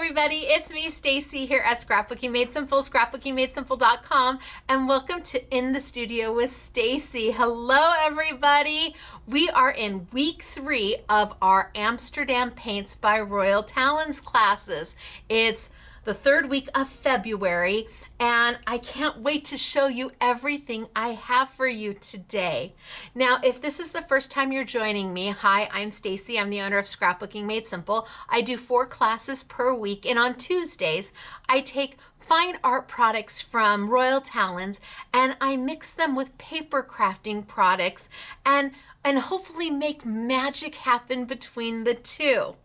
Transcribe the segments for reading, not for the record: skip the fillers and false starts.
everybody, it's me, Stacey, here at Scrapbooking Made Simple, scrapbookingmadesimple.com, and welcome to In the Studio with Stacey. Hello, everybody. We are in week 3 of our Amsterdam Paints by Royal Talens classes. It's the 3rd week of February, and I can't wait to show you everything I have for you today. Now, if this is the first time you're joining me, hi, I'm Stacey. I'm the owner of Scrapbooking Made Simple. I do 4 classes per week, and on Tuesdays, I take fine art products from Royal Talens and I mix them with paper crafting products and hopefully make magic happen between the two.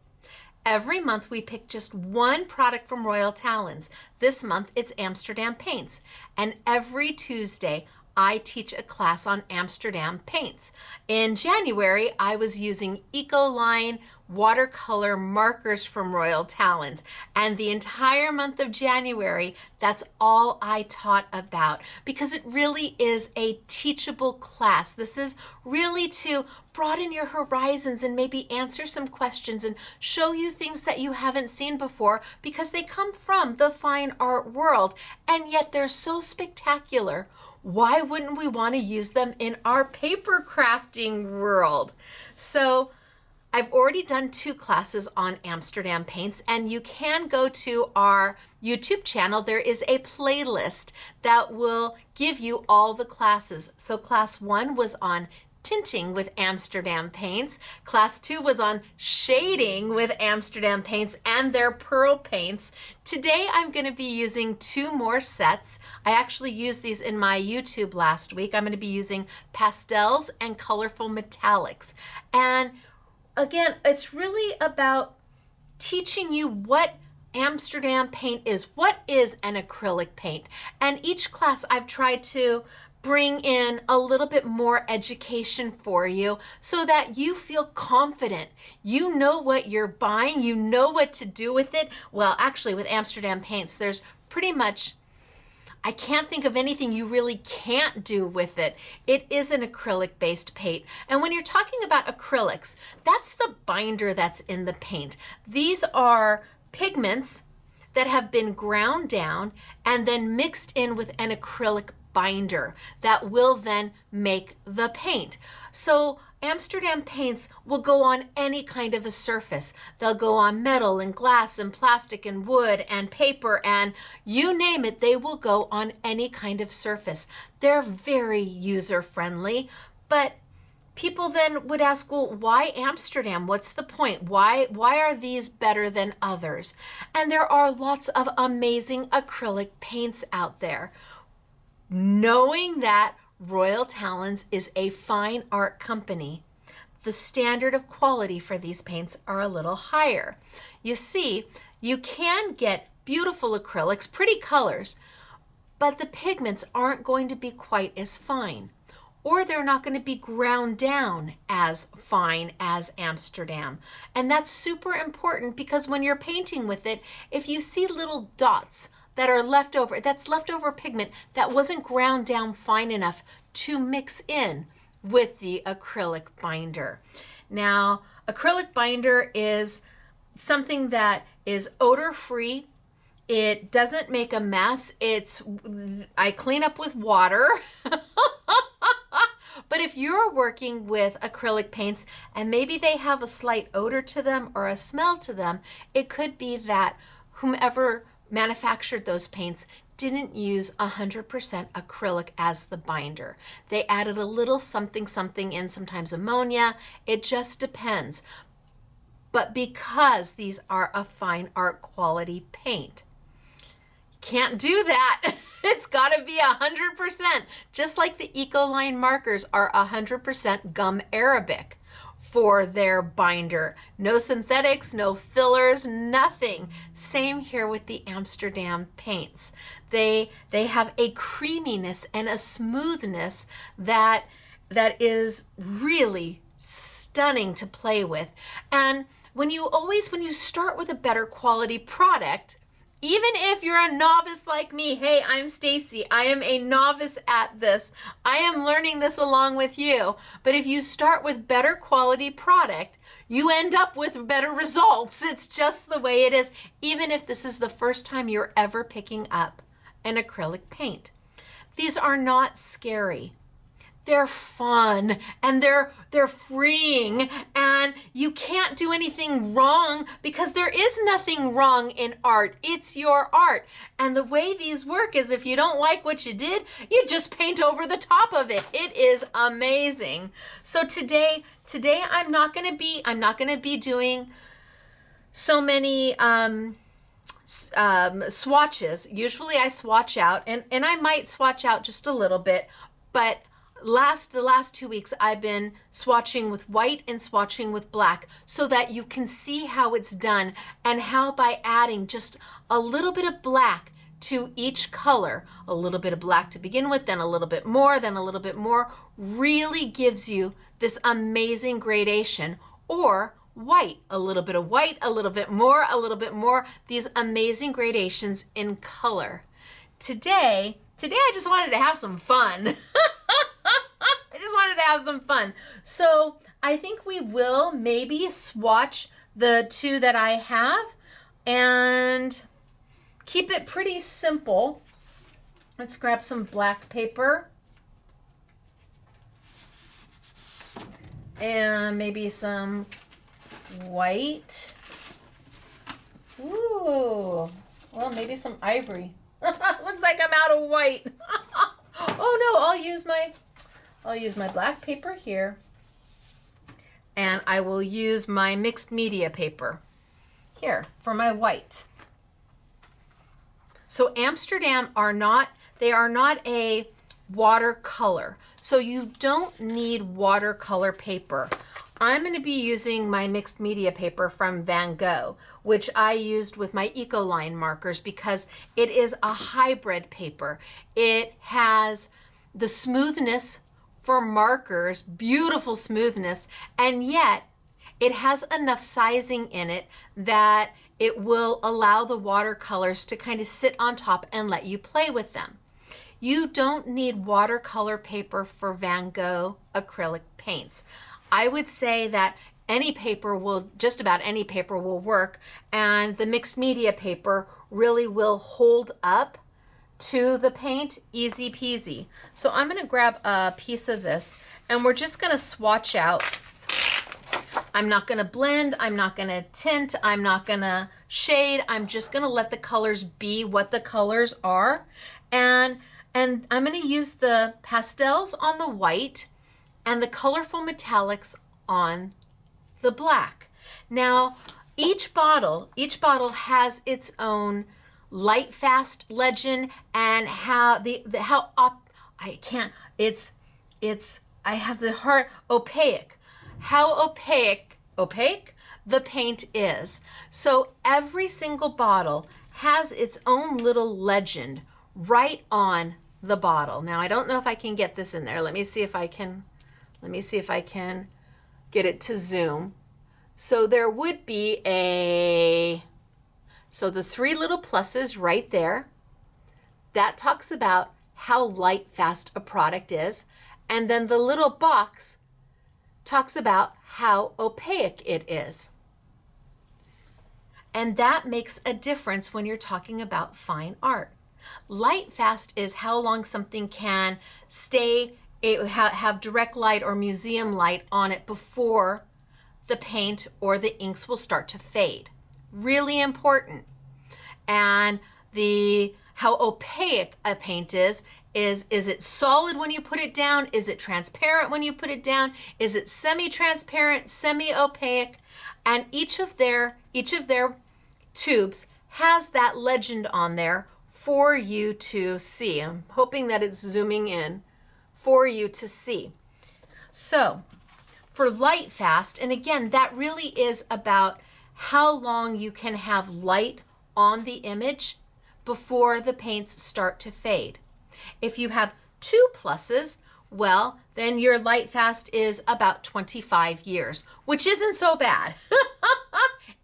Every month we pick just one product from Royal Talens. This month it's Amsterdam Paints. And every Tuesday I teach a class on Amsterdam Paints. In January I was using Ecoline watercolor markers from Royal Talens. And the entire month of January, that's all I taught about because it really is a teachable class. This is really to broaden your horizons and maybe answer some questions and show you things that you haven't seen before because they come from the fine art world and yet they're so spectacular. Why wouldn't we want to use them in our paper crafting world? So I've already done 2 classes on Amsterdam Paints, and you can go to our YouTube channel. There is a playlist that will give you all the classes. So class 1 was on tinting with Amsterdam Paints. Class 2 was on shading with Amsterdam Paints and their pearl paints. Today I'm going to be using 2 more sets. I actually used these in my YouTube last week. I'm going to be using pastels and colorful metallics. And again, it's really about teaching you what Amsterdam paint is. What is an acrylic paint? And each class I've tried to bring in a little bit more education for you so that you feel confident. You know what you're buying. You know what to do with it. Well, actually with Amsterdam Paints, there's pretty much, I can't think of anything you really can't do with it. It is an acrylic-based paint. And when you're talking about acrylics, that's the binder that's in the paint. These are pigments that have been ground down and then mixed in with an acrylic binder that will then make the paint. So Amsterdam Paints will go on any kind of a surface. They'll go on metal and glass and plastic and wood and paper and you name it, they will go on any kind of surface. They're very user-friendly, but people then would ask, well, why Amsterdam? What's the point? Why are these better than others? And there are lots of amazing acrylic paints out there. Knowing that Royal Talens is a fine art company, the standard of quality for these paints are a little higher. You see, you can get beautiful acrylics, pretty colors, but the pigments aren't going to be quite as fine, or they're not going to be ground down as fine as Amsterdam. And that's super important because when you're painting with it, if you see little dots that are left over, that's leftover pigment that wasn't ground down fine enough to mix in with the acrylic binder. Now, acrylic binder is something that is odor-free. It doesn't make a mess. I clean up with water. But if you're working with acrylic paints and maybe they have a slight odor to them or a smell to them, it could be that whomever manufactured those paints didn't use 100% acrylic as the binder. They added a little something in, sometimes ammonia. It just depends. But because these are a fine art quality paint, can't do that. It's got to be 100%, just like the Ecoline markers are 100% gum Arabic for their binder. No synthetics, no fillers, nothing. Same here with the Amsterdam paints. They have a creaminess and a smoothness that is really stunning to play with. And when you start with a better quality product, Even if you're a novice like me, hey, I'm Stacey. I am a novice at this. I am learning this along with you. But if you start with better quality product, you end up with better results. It's just the way it is, even if this is the first time you're ever picking up an acrylic paint. These are not scary. They're fun and they're freeing, and you can't do anything wrong because there is nothing wrong in art. It's your art. And the way these work is if you don't like what you did, you just paint over the top of it. It is amazing. So today I'm not going to be doing so many swatches. Usually I swatch out, and I might swatch out just a little bit, but the last 2 weeks I've been swatching with white and swatching with black so that you can see how it's done, and how by adding just a little bit of black to each color, a little bit of black to begin with, then a little bit more, then a little bit more, really gives you this amazing gradation. Or white, a little bit of white, a little bit more, these amazing gradations in color. Today I just wanted to have some fun. I just wanted to have some fun. So I think we will maybe swatch the two that I have and keep it pretty simple. Let's grab some black paper and maybe some white. Ooh, well, maybe some ivory. Looks like I'm out of white. Oh no, I'll use my black paper here, and I will use my mixed media paper here for my white. So Amsterdam are not a watercolor, so you don't need watercolor paper. I'm going to be using my mixed media paper from Van Gogh, which I used with my Ecoline markers because it is a hybrid paper. It has the smoothness for markers, beautiful smoothness, and yet it has enough sizing in it that it will allow the watercolors to kind of sit on top and let you play with them. You don't need watercolor paper for Van Gogh acrylic paints. I would say that just about any paper will work, and the mixed media paper really will hold up to the paint, easy peasy. So I'm gonna grab a piece of this, and we're just gonna swatch out. I'm not gonna blend, I'm not gonna tint, I'm not gonna shade, I'm just gonna let the colors be what the colors are. And I'm gonna use the pastels on the white and the colorful metallics on the black. Now, each bottle has its own light fast legend, and opaque. How opaque the paint is. So every single bottle has its own little legend right on the bottle. Now I don't know if I can get this in there. Let me see if I can get it to zoom. So there would be the three little pluses right there. That talks about how light fast a product is. And then the little box talks about how opaque it is. And that makes a difference when you're talking about fine art. Light fast is how long something can stay, have direct light or museum light on it before the paint or the inks will start to fade. Really important. And how opaque a paint is it solid when you put it down? Is it transparent when you put it down? Is it semi-transparent, semi-opaque? And each of their tubes has that legend on there for you to see. I'm hoping that it's zooming in for you to see. So for light fast, and again, that really is about how long you can have light on the image before the paints start to fade. If you have two pluses, well, then your light fast is about 25 years, which isn't so bad.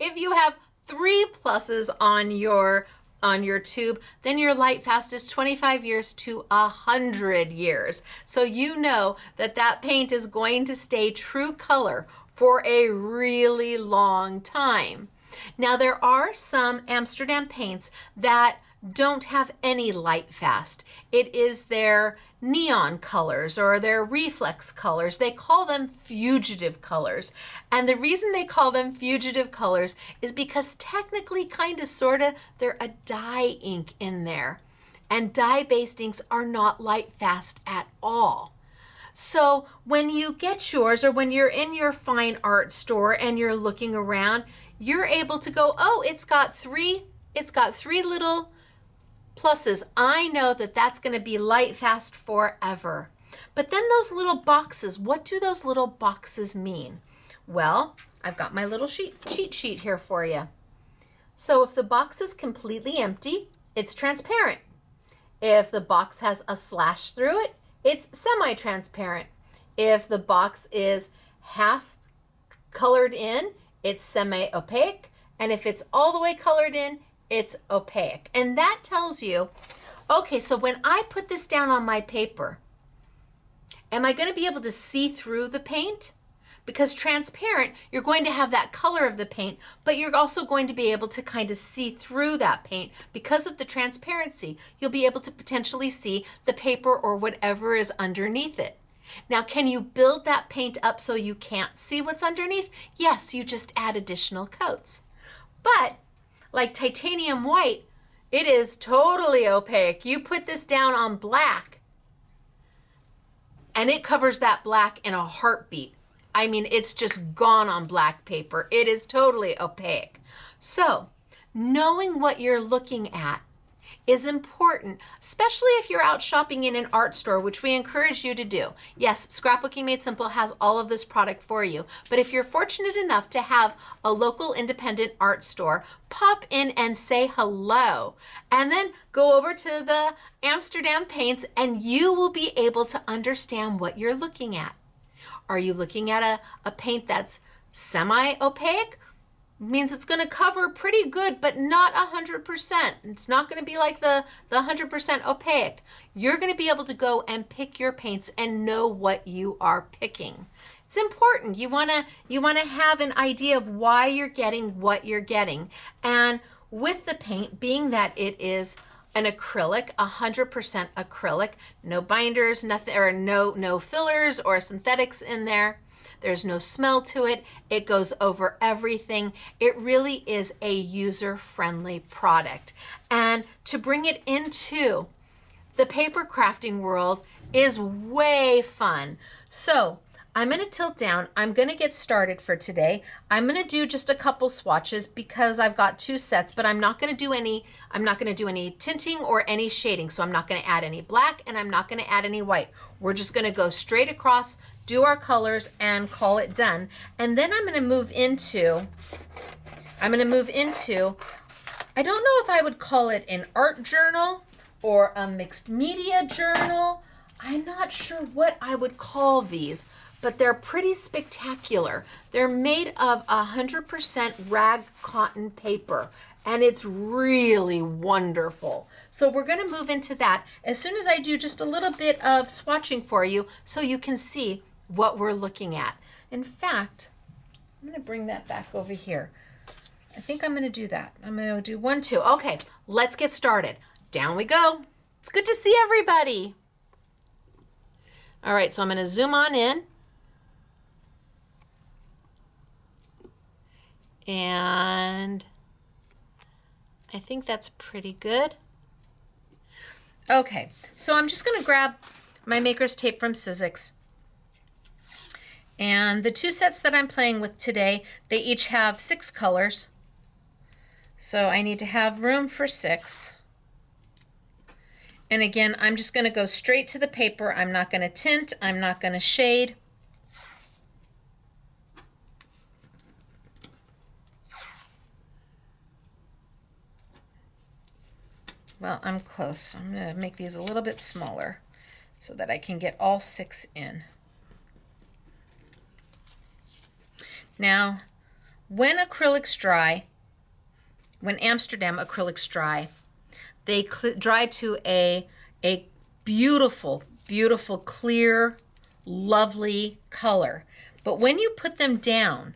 If you have three pluses on your on your tube, then your light fast is 25 years to 100 years. So you know that that paint is going to stay true color for a really long time. Now there are some Amsterdam paints that don't have any light fast. It is their neon colors or their reflex colors. They call them fugitive colors. And the reason they call them fugitive colors is because technically, kind of, sort of, they're a dye ink in there. And dye-based inks are not light fast at all. So when you get yours, or when you're in your fine art store and you're looking around, you're able to go, oh, it's got three little pluses. I know that that's going to be light fast forever. But then those little boxes, what do those little boxes mean? Well, I've got my little cheat sheet here for you. So if the box is completely empty, it's transparent. If the box has a slash through it, it's semi-transparent. If the box is half colored in, it's semi-opaque. And if it's all the way colored in, it's opaque. And that tells you, okay, so when I put this down on my paper, am I going to be able to see through the paint? Because transparent, you're going to have that color of the paint, but you're also going to be able to kind of see through that paint. Because of the transparency, you'll be able to potentially see the paper or whatever is underneath it. Now, can you build that paint up so you can't see what's underneath? Yes, you just add additional coats. But like titanium white, it is totally opaque. You put this down on black and it covers that black in a heartbeat. I mean, it's just gone on black paper. It is totally opaque. So knowing what you're looking at is important, especially if you're out shopping in an art store, which we encourage you to do. Yes, Scrapbooking Made Simple has all of this product for you, but if you're fortunate enough to have a local independent art store, pop in and say hello, and then go over to the Amsterdam Paints and you will be able to understand what you're looking at. Are you looking at a paint that's semi-opaque? Means it's going to cover pretty good, but not 100%. It's not going to be like the 100% opaque. You're going to be able to go and pick your paints and know what you are picking. It's important. You want to have an idea of why you're getting what you're getting. And with the paint, being that it is an acrylic, 100% acrylic, no binders, nothing, or no fillers or synthetics in there. There's no smell to it. It goes over everything. It really is a user-friendly product. And to bring it into the paper crafting world is way fun. So I'm going to tilt down. I'm going to get started for today. I'm going to do just a couple swatches because I've got two sets, but I'm not going to do any tinting or any shading. So I'm not going to add any black and I'm not going to add any white. We're just going to go straight across, do our colors, and call it done. And then I'm going to move into, I don't know if I would call it an art journal or a mixed media journal. I'm not sure what I would call these, but they're pretty spectacular. They're made of 100% rag cotton paper, and it's really wonderful. So we're going to move into that as soon as I do just a little bit of swatching for you so you can see what we're looking at. In fact, I'm going to bring that back over here. I think I'm going to do that. I'm going to do 1, 2. Okay, let's get started. Down we go. It's good to see everybody. All right, so I'm going to zoom on in. And I think that's pretty good. Okay, so I'm just going to grab my maker's tape from Sizzix. And the two sets that I'm playing with today, they each have 6 colors. So I need to have room for 6. And again, I'm just going to go straight to the paper. I'm not going to tint. I'm not going to shade. Well, I'm close. I'm going to make these a little bit smaller so that I can get all 6 in. Now, when acrylics dry, when Amsterdam acrylics dry, They dry to a beautiful, beautiful, clear, lovely color. But when you put them down,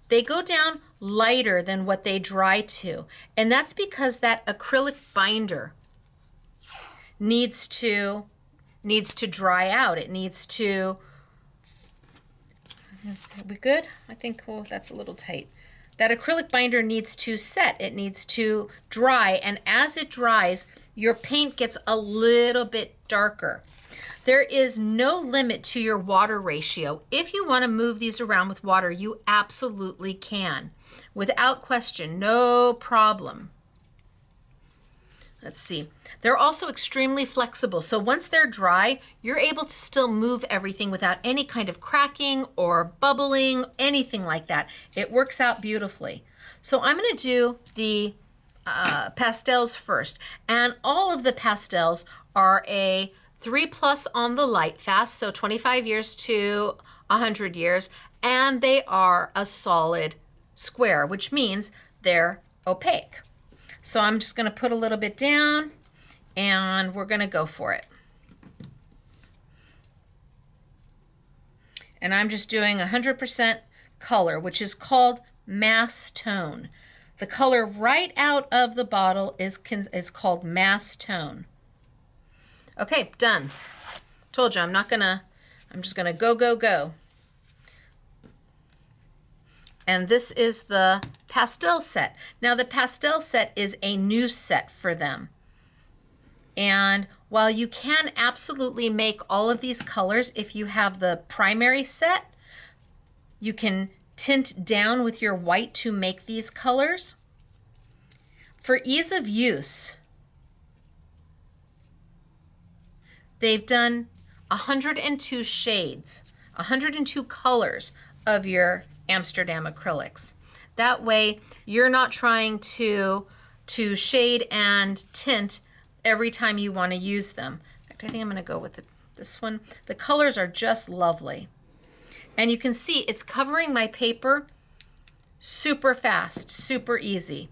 they go down lighter than what they dry to. And that's because that acrylic binder needs to dry out. It needs to, are we good? I think, oh, that's a little tight. That acrylic binder needs to set. It needs to dry. And as it dries, your paint gets a little bit darker. There is no limit to your water ratio. If you want to move these around with water, you absolutely can. Without question, no problem. Let's see. They're also extremely flexible. So once they're dry, you're able to still move everything without any kind of cracking or bubbling, anything like that. It works out beautifully. So I'm going to do the pastels first. And all of the pastels are a 3+ on the light fast, so 25 years to 100 years, and they are a solid square, which means they're opaque. So I'm just going to put a little bit down, and we're going to go for it. And I'm just doing 100% color, which is called mass tone. The color right out of the bottle is called mass tone. Okay, done. Told you I'm just gonna go, go, go. And this is the pastel set. Now the pastel set is a new set for them. And while you can absolutely make all of these colors, if you have the primary set, you can tint down with your white to make these colors. For ease of use, they've done 102 shades, 102 colors of your Amsterdam acrylics. That way, you're not trying to shade and tint every time you want to use them. In fact, I think I'm going to go with this one. The colors are just lovely. And you can see it's covering my paper super fast, super easy.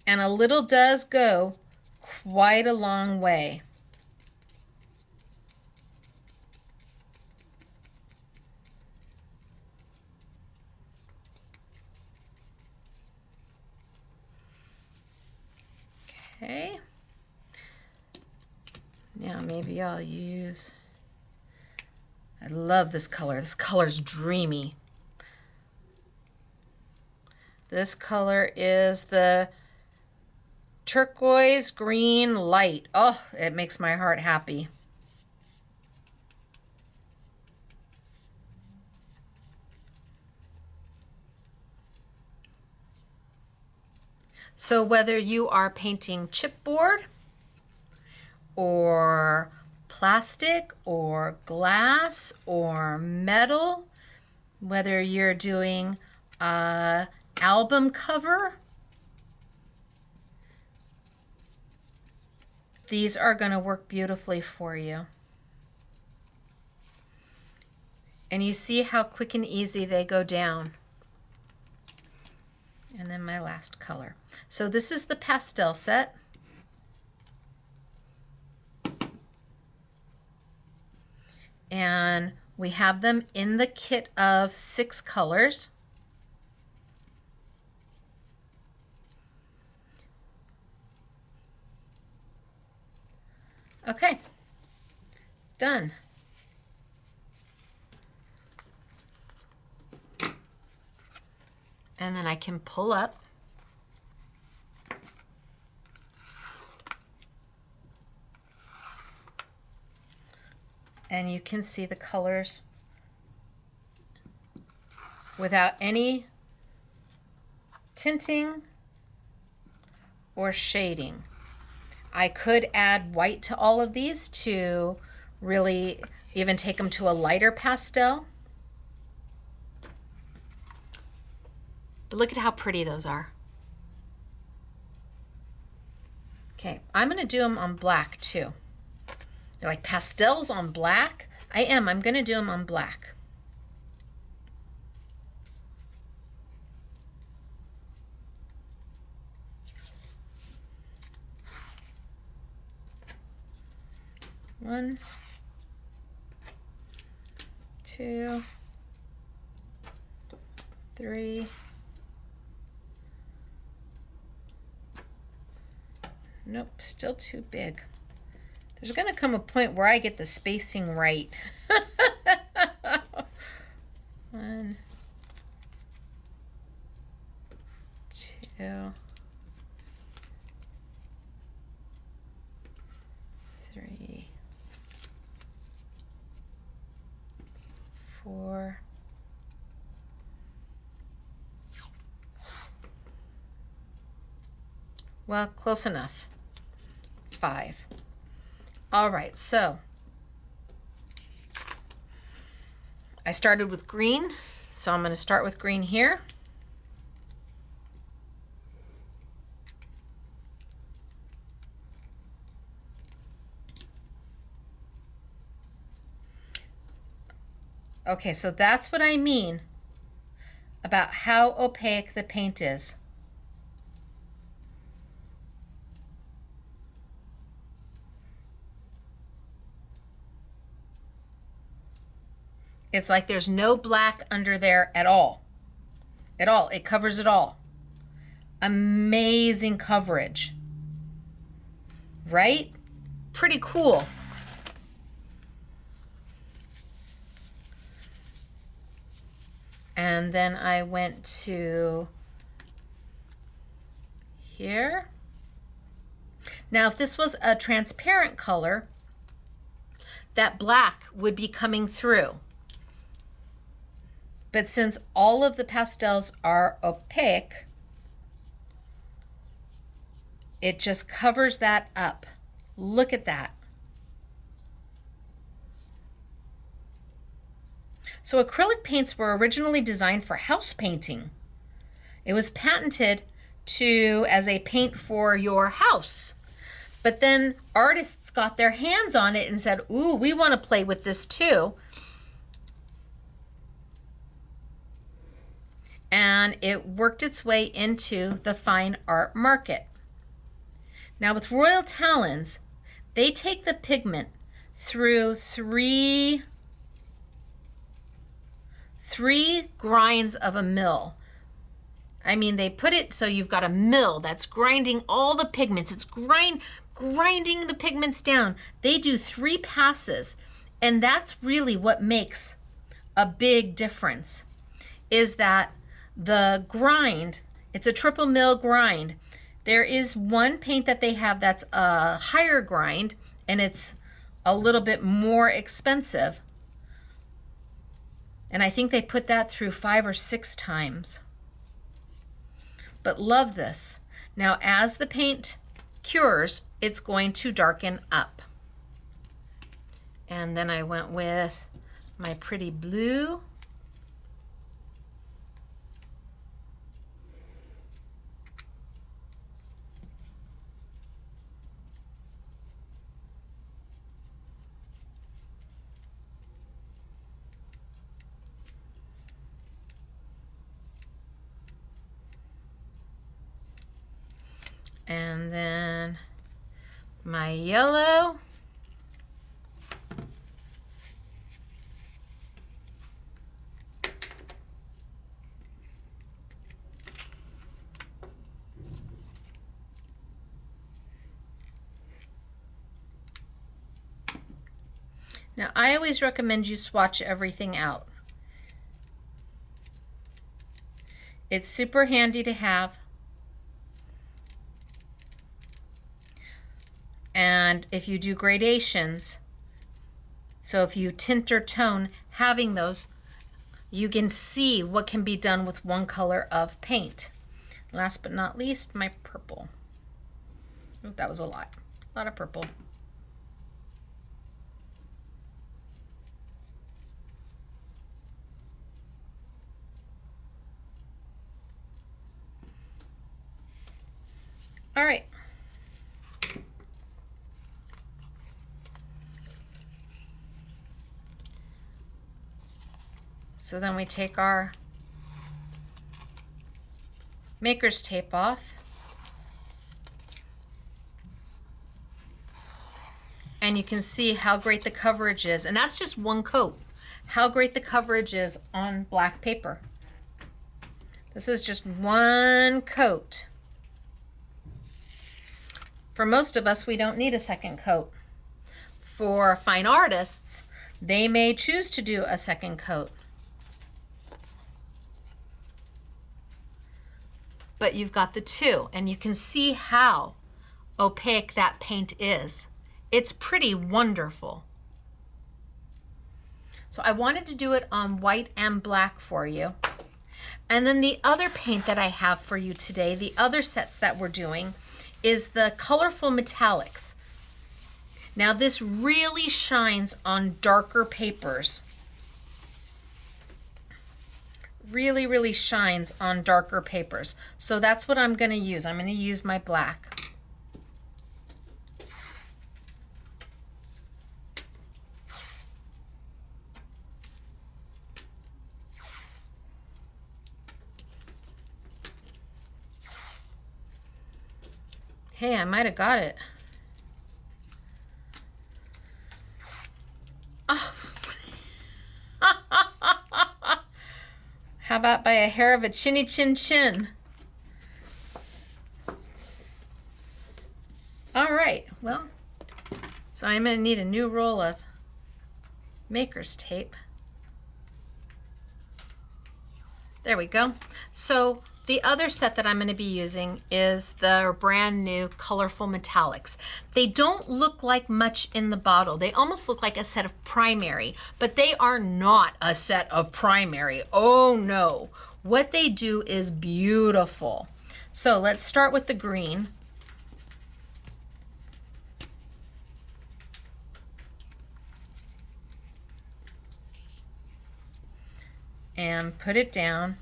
And a little does go quite a long way. Okay. Now maybe I'll use, I love this color. This color's dreamy. This color is the turquoise green light. Oh, it makes my heart happy. So whether you are painting chipboard or plastic or glass or metal, whether you're doing an album cover, these are going to work beautifully for you. And you see how quick and easy they go down. And then my last color. So this is the pastel set. And we have them in the kit of 6 colors. Okay, done. And then I can pull up. And you can see the colors without any tinting or shading. I could add white to all of these to really even take them to a lighter pastel. But look at how pretty those are. Okay, I'm going to do them on black too. They're like pastels on black. I'm going to do them on black. 1, 2, 3. Nope, still too big. There's going to come a point where I get the spacing right. 1, 2, 3, 4. Well, close enough. 5. All right, so I started with green, so I'm going to start with green here. Okay, so that's what I mean about how opaque the paint is. It's like there's no black under there at all. At all. It covers it all. Amazing coverage. Right? Pretty cool. And then I went to here. Now, if this was a transparent color, that black would be coming through. But since all of the pastels are opaque, it just covers that up. Look at that. So acrylic paints were originally designed for house painting. It was patented as a paint for your house. But then artists got their hands on it and said, ooh, we want to play with this too. And it worked its way into the fine art market. Now with Royal Talons, they take the pigment through three grinds of a mill. I mean, they put it so you've got a mill that's grinding all the pigments. It's grinding the pigments down. They do 3 passes, and that's really what makes a big difference, is that the grind, it's a triple mill grind. There is one paint that they have that's a higher grind, and it's a little bit more expensive. And I think they put that through 5 or 6 times. But love this. Now, as the paint cures, it's going to darken up. And then I went with my pretty blue. And then my yellow. Now, I always recommend you swatch everything out. It's super handy to have. And if you do gradations, so if you tint or tone, having those, you can see what can be done with one color of paint. Last but not least, my purple. Ooh, that was a lot of purple. All right. So then we take our maker's tape off. And And you can see how great the coverage is. And that's just one coat. How great the coverage is on black paper. This is just one coat. For most of us, we don't need a second coat. For fine artists, they may choose to do a second coat. But you've got the two, and you can see how opaque that paint is. It's pretty wonderful. So I wanted to do it on white and black for you. And then the other paint that I have for you today, the other sets that we're doing, is the colorful metallics. Now this really shines on darker papers. Really, really shines on darker papers. So that's what I'm going to use. I'm going to use my black. Hey, I might have got it. Oh. How about by a hair of a chinny chin chin? All right, well, so I'm going to need a new roll of maker's tape. There we go. So the other set that I'm going to be using is the brand new colorful metallics. They don't look like much in the bottle. They almost look like a set of primary, but they are not a set of primary. Oh no. What they do is beautiful. So let's start with the green. And put it down.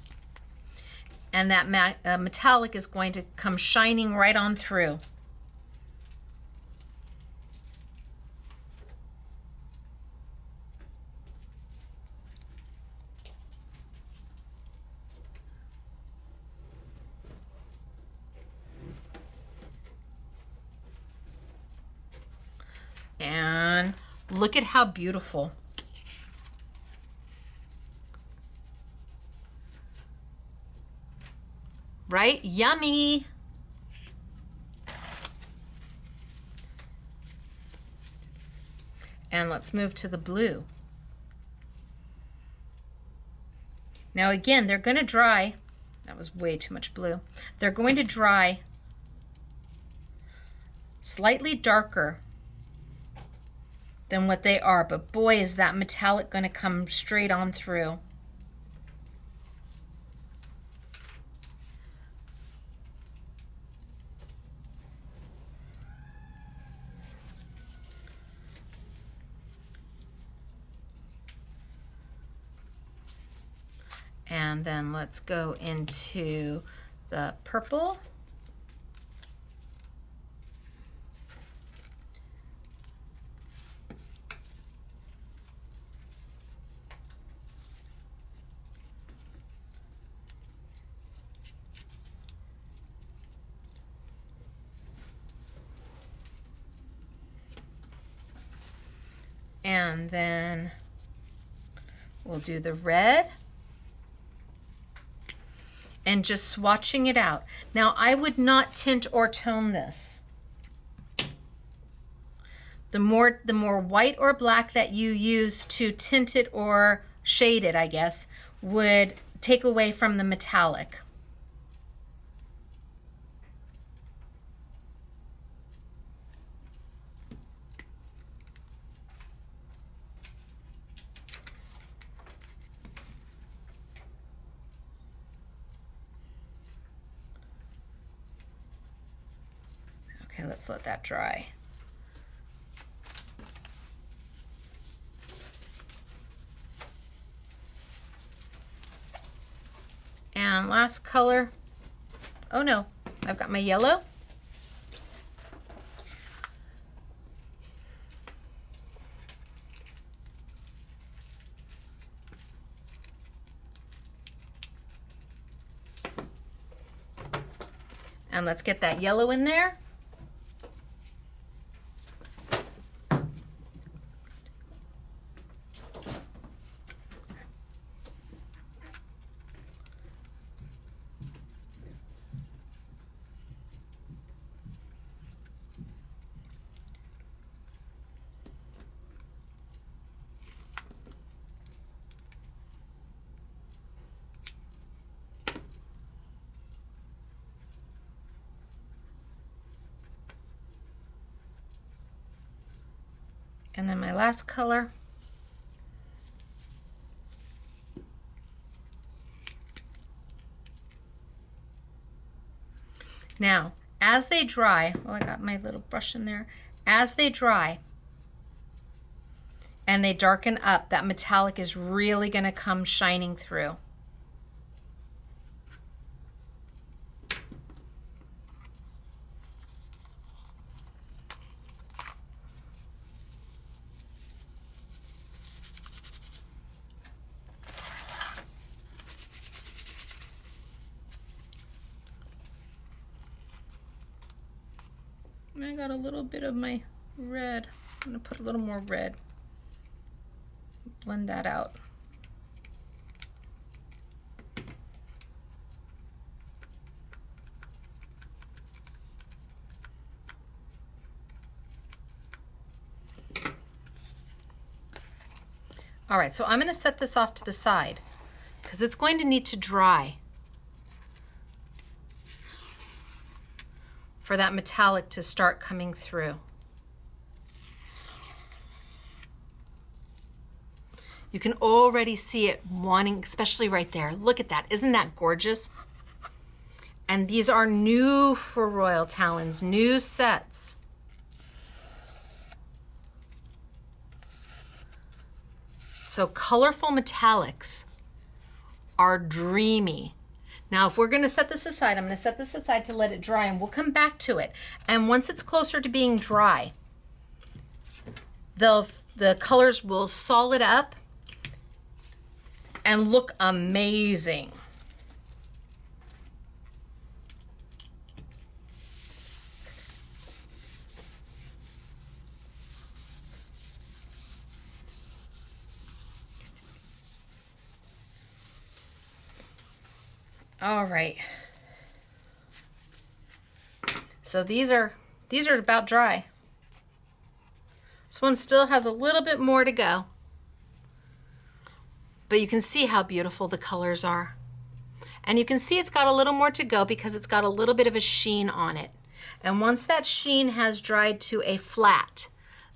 And that metallic is going to come shining right on through. And look at how beautiful. Right? Yummy. And let's move to the blue. Now again, they're going to dry. That was way too much blue. They're going to dry slightly darker than what they are, but boy, is that metallic going to come straight on through. And then let's go into the purple. And then we'll do the red. And just swatching it out. Now I would not tint or tone this. The more white or black that you use to tint it or shade it, I guess, would take away from the metallic. Okay, let's let that dry. And last color. Oh no, I've got my yellow. And let's get that yellow in there. And then my last color. Now, as they dry, oh, I got my little brush in there. As they dry and they darken up, that metallic is really going to come shining through. I got a little bit of my red. I'm going to put a little more red. Blend that out. All right, so I'm going to set this off to the side because it's going to need to dry for that metallic to start coming through. You can already see it wanting, especially right there. Look at that, isn't that gorgeous? And these are new for Royal Talons, new sets. So colorful metallics are dreamy. Now, if we're going to set this aside, I'm going to set this aside to let it dry, and we'll come back to it. And once it's closer to being dry, the colors will solid up and look amazing. All right. So these are about dry. This one still has a little bit more to go. But you can see how beautiful the colors are. And you can see it's got a little more to go because it's got a little bit of a sheen on it. And once that sheen has dried to a flat,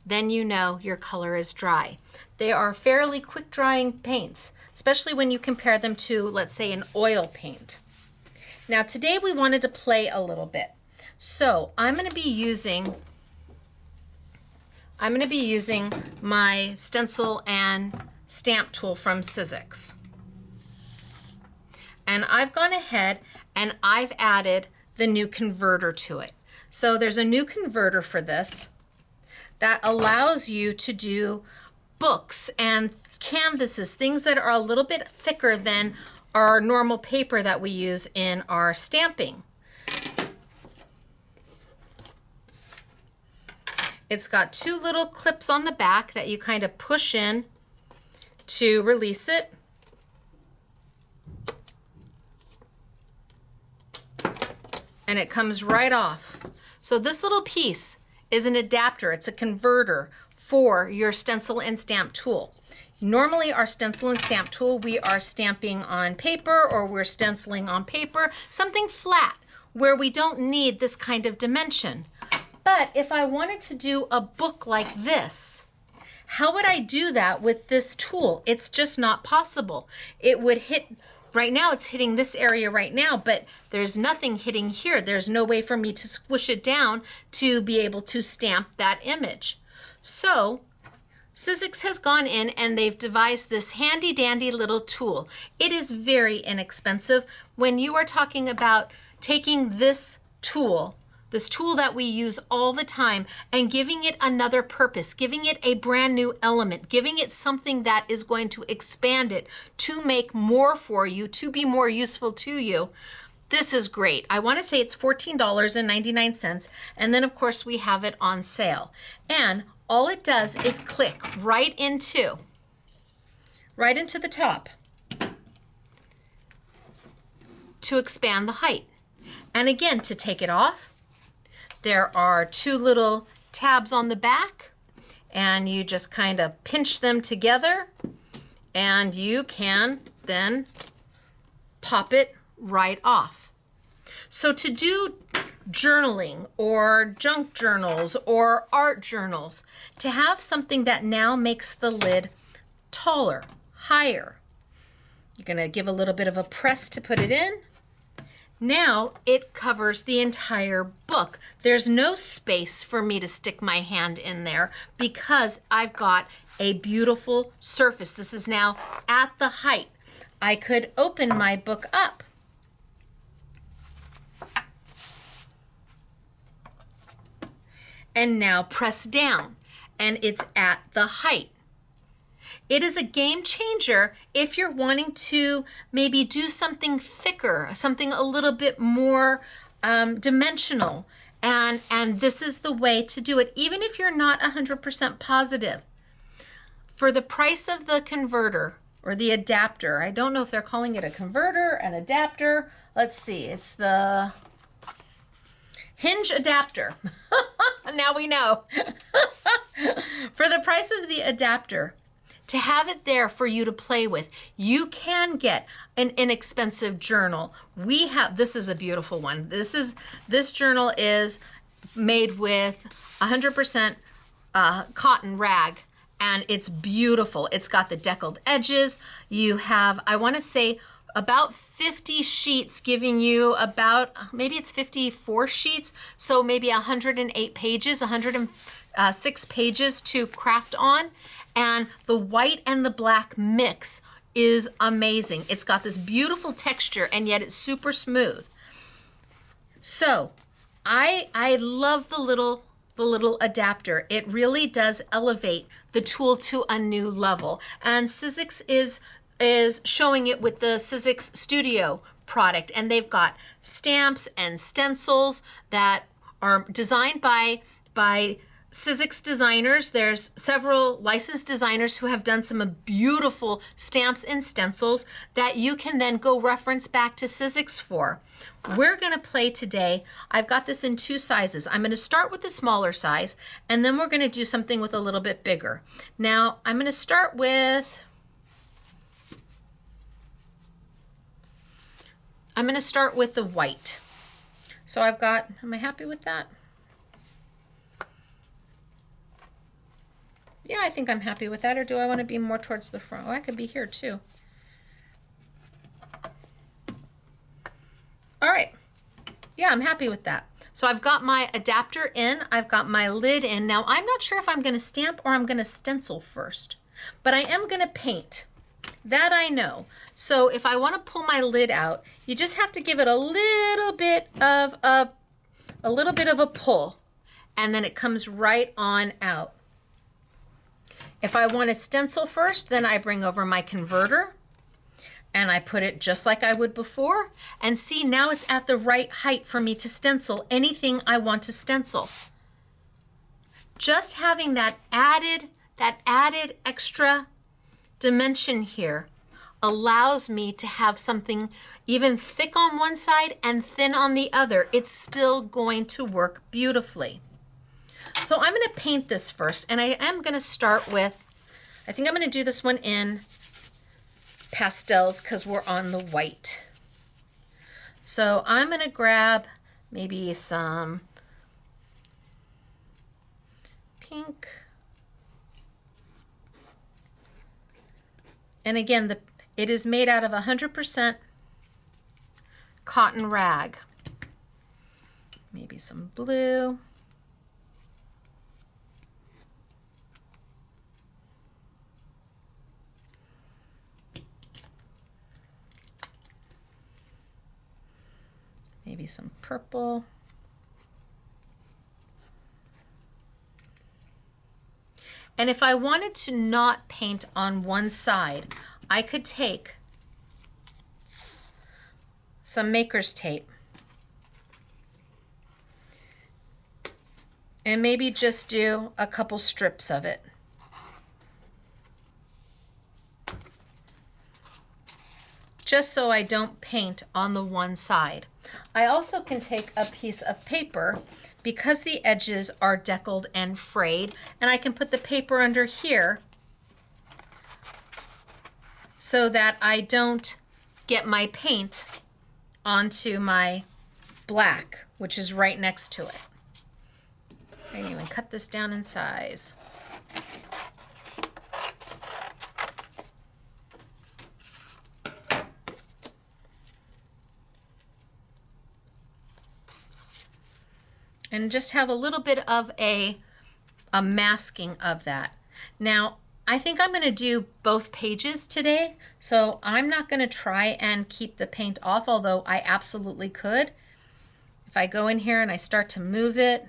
then you know your color is dry. They are fairly quick drying paints, especially when you compare them to, let's say, an oil paint. Now today we wanted to play a little bit. So I'm going to be using my stencil and stamp tool from Sizzix. And I've gone ahead and I've added the new converter to it. So there's a new converter for this that allows you to do books and canvases, things that are a little bit thicker than our normal paper that we use in our stamping. It's got two little clips on the back that you kind of push in to release it. And it comes right off. So this little piece is an adapter. It's a converter for your stencil and stamp tool. Normally our stencil and stamp tool, we are stamping on paper or we're stenciling on paper, something flat where we don't need this kind of dimension. But if I wanted to do a book like this, how would I do that with this tool? It's just not possible. It would hit, right now it's hitting this area right now, but there's nothing hitting here. There's no way for me to squish it down to be able to stamp that image. So Sizzix has gone in and they've devised this handy dandy little tool. It is very inexpensive. When you are talking about taking this tool that we use all the time and giving it another purpose, giving it a brand new element, giving it something that is going to expand it to make more for you, to be more useful to you. This is great. I want to say it's $14.99, and then of course we have it on sale. And all it does is click right into the top to expand the height. And again, to take it off, there are two little tabs on the back, and you just kind of pinch them together, and you can then pop it right off. So to do journaling or junk journals or art journals, to have something that now makes the lid taller, higher. You're gonna give a little bit of a press to put it in. Now it covers the entire book. There's no space for me to stick my hand in there because I've got a beautiful surface. This is now at the height. I could open my book up. And now press down, and it's at the height. It is a game changer if you're wanting to maybe do something thicker, something a little bit more dimensional. And this is the way to do it, even if you're not 100% positive. For the price of the converter or the adapter, I don't know if they're calling it a converter, an adapter. Let's see, it's the hinge adapter. Now we know. For the price of the adapter, to have it there for you to play with, you can get an inexpensive journal. We have, this is a beautiful one. This journal is made with 100% cotton rag, and it's beautiful. It's got the deckled edges. You have, I want to say, about 50 sheets, giving you about, maybe it's 54 sheets, so maybe 108 pages, 106 pages to craft on. And the white and the black mix is amazing. It's got this beautiful texture, and yet it's super smooth. So I love the little adapter. It really does elevate the tool to a new level. And Sizzix is showing it with the Sizzix Studio product, and they've got stamps and stencils that are designed by Sizzix designers. There's several licensed designers who have done some beautiful stamps and stencils that you can then go reference back to Sizzix for. We're gonna play today. I've got this in 2 sizes. I'm gonna start with the smaller size, and then we're gonna do something with a little bit bigger. Now, I'm gonna start with the white. So I've got, am I happy with that? Yeah, I think I'm happy with that. Or do I want to be more towards the front? Oh, I could be here too. All right. Yeah, I'm happy with that. So I've got my adapter in. I've got my lid in. Now, I'm not sure if I'm going to stamp or I'm going to stencil first, but I am going to paint. That I know. So if I want to pull my lid out, you just have to give it a little bit of a pull, and then it comes right on out. If I want to stencil first, then I bring over my converter and I put it just like I would before. And see, now it's at the right height for me to stencil anything I want to stencil. Just having that added extra dimension here allows me to have something even thick on one side and thin on the other. It's still going to work beautifully. So I'm going to paint this first, and I am going to start with, I think I'm going to do this one in pastels because we're on the white. So I'm going to grab maybe some pink. And again, it is made out of 100% cotton rag. Maybe some blue. Maybe some purple. And if I wanted to not paint on one side, I could take some maker's tape and maybe just do a couple strips of it. Just so I don't paint on the one side. I also can take a piece of paper because the edges are deckled and frayed, and I can put the paper under here so that I don't get my paint onto my black, which is right next to it. I didn't even cut this down in size. And just have a little bit of a masking of that. Now, I think I'm going to do both pages today, so I'm not going to try and keep the paint off, although I absolutely could. If I go in here and I start to move it,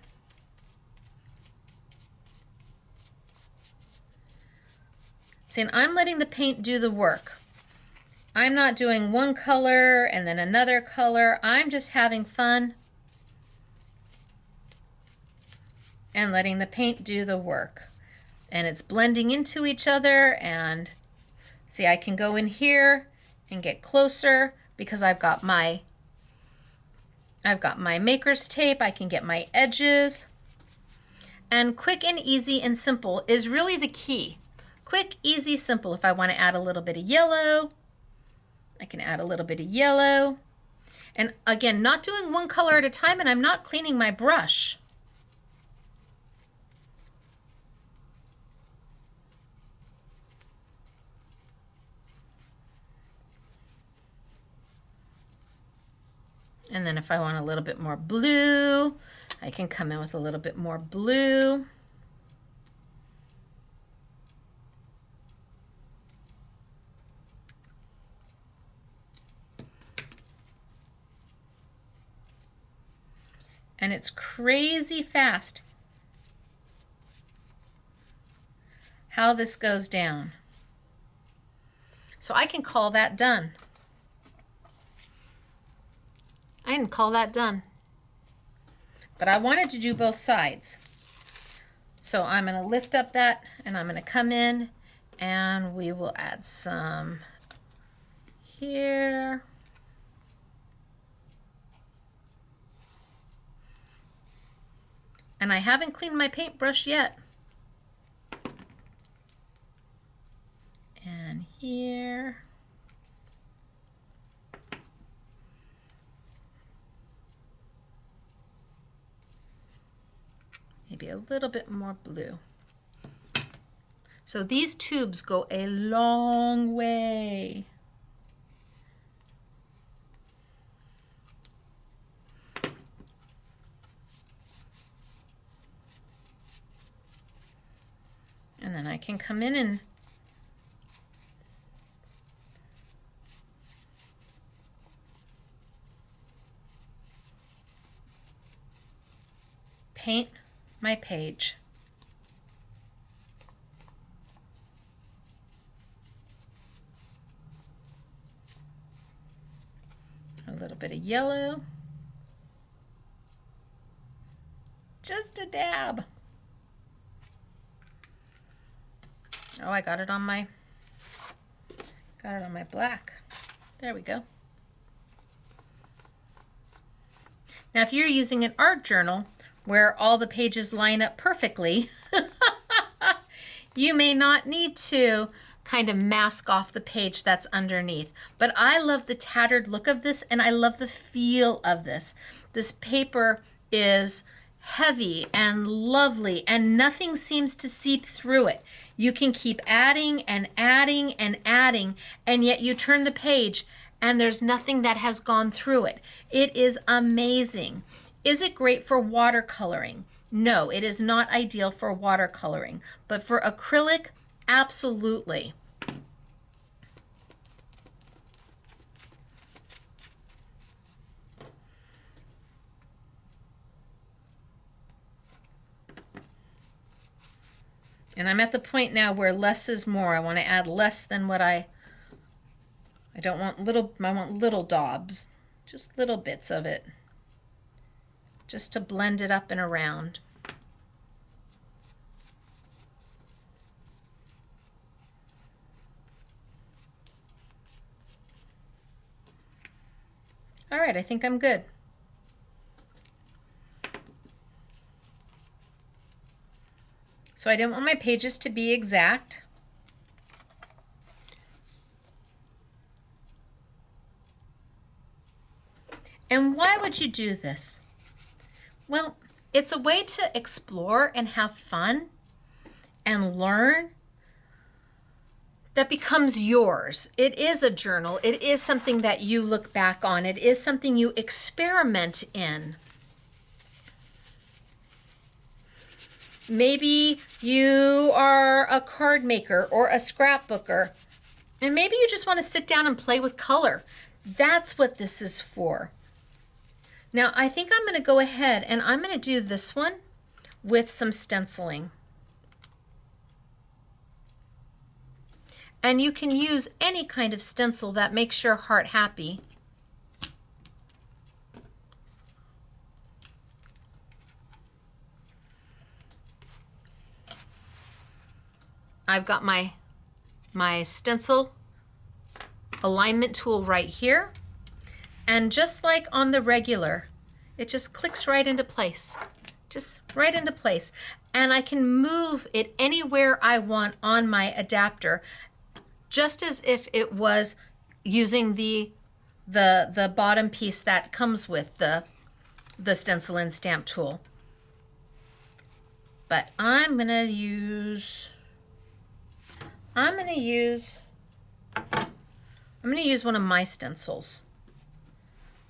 see, and I'm letting the paint do the work. I'm not doing one color and then another color. I'm just having fun and letting the paint do the work. And it's blending into each other, and see, I can go in here and get closer because I've got my maker's tape. I can get my edges. And quick and easy and simple is really the key. Quick, easy, simple. If I want to add a little bit of yellow, I can add a little bit of yellow. And again, not doing one color at a time, and I'm not cleaning my brush. And then if I want a little bit more blue, I can come in with a little bit more blue. And it's crazy fast how this goes down. So I can call that done. I didn't call that done. But I wanted to do both sides. So I'm going to lift up that, and I'm going to come in and we will add some here. And I haven't cleaned my paintbrush yet. And here. Maybe a little bit more blue. So these tubes go a long way. And then I can come in and paint my page. A little bit of yellow. Just a dab. Oh, I got it on my black. There we go. Now, if you're using an art journal where all the pages line up perfectly, you may not need to kind of mask off the page that's underneath. But I love the tattered look of this, and I love the feel of this. This paper is heavy and lovely, and nothing seems to seep through it. You can keep adding and adding and adding, and yet you turn the page and there's nothing that has gone through it. It is amazing. Is it great for watercoloring? No, it is not ideal for watercoloring, but for acrylic, absolutely. And I'm at the point now where less is more. I want to add less than what I don't want I want little daubs, just little bits of it, just to blend it up and around. All right, I think I'm good. So I didn't want my pages to be exact. And why would you do this? Well, it's a way to explore and have fun and learn that becomes yours. It is a journal. It is something that you look back on. It is something you experiment in. Maybe you are a card maker or a scrapbooker, and maybe you just want to sit down and play with color. That's what this is for. Now, I think I'm going to go ahead and I'm going to do this one with some stenciling. And you can use any kind of stencil that makes your heart happy. I've got my stencil alignment tool right here. And just like on the regular, it just clicks right into place. Just right into place. And I can move it anywhere I want on my adapter, just as if it was using the bottom piece that comes with the stencil and stamp tool. But I'm gonna use one of my stencils.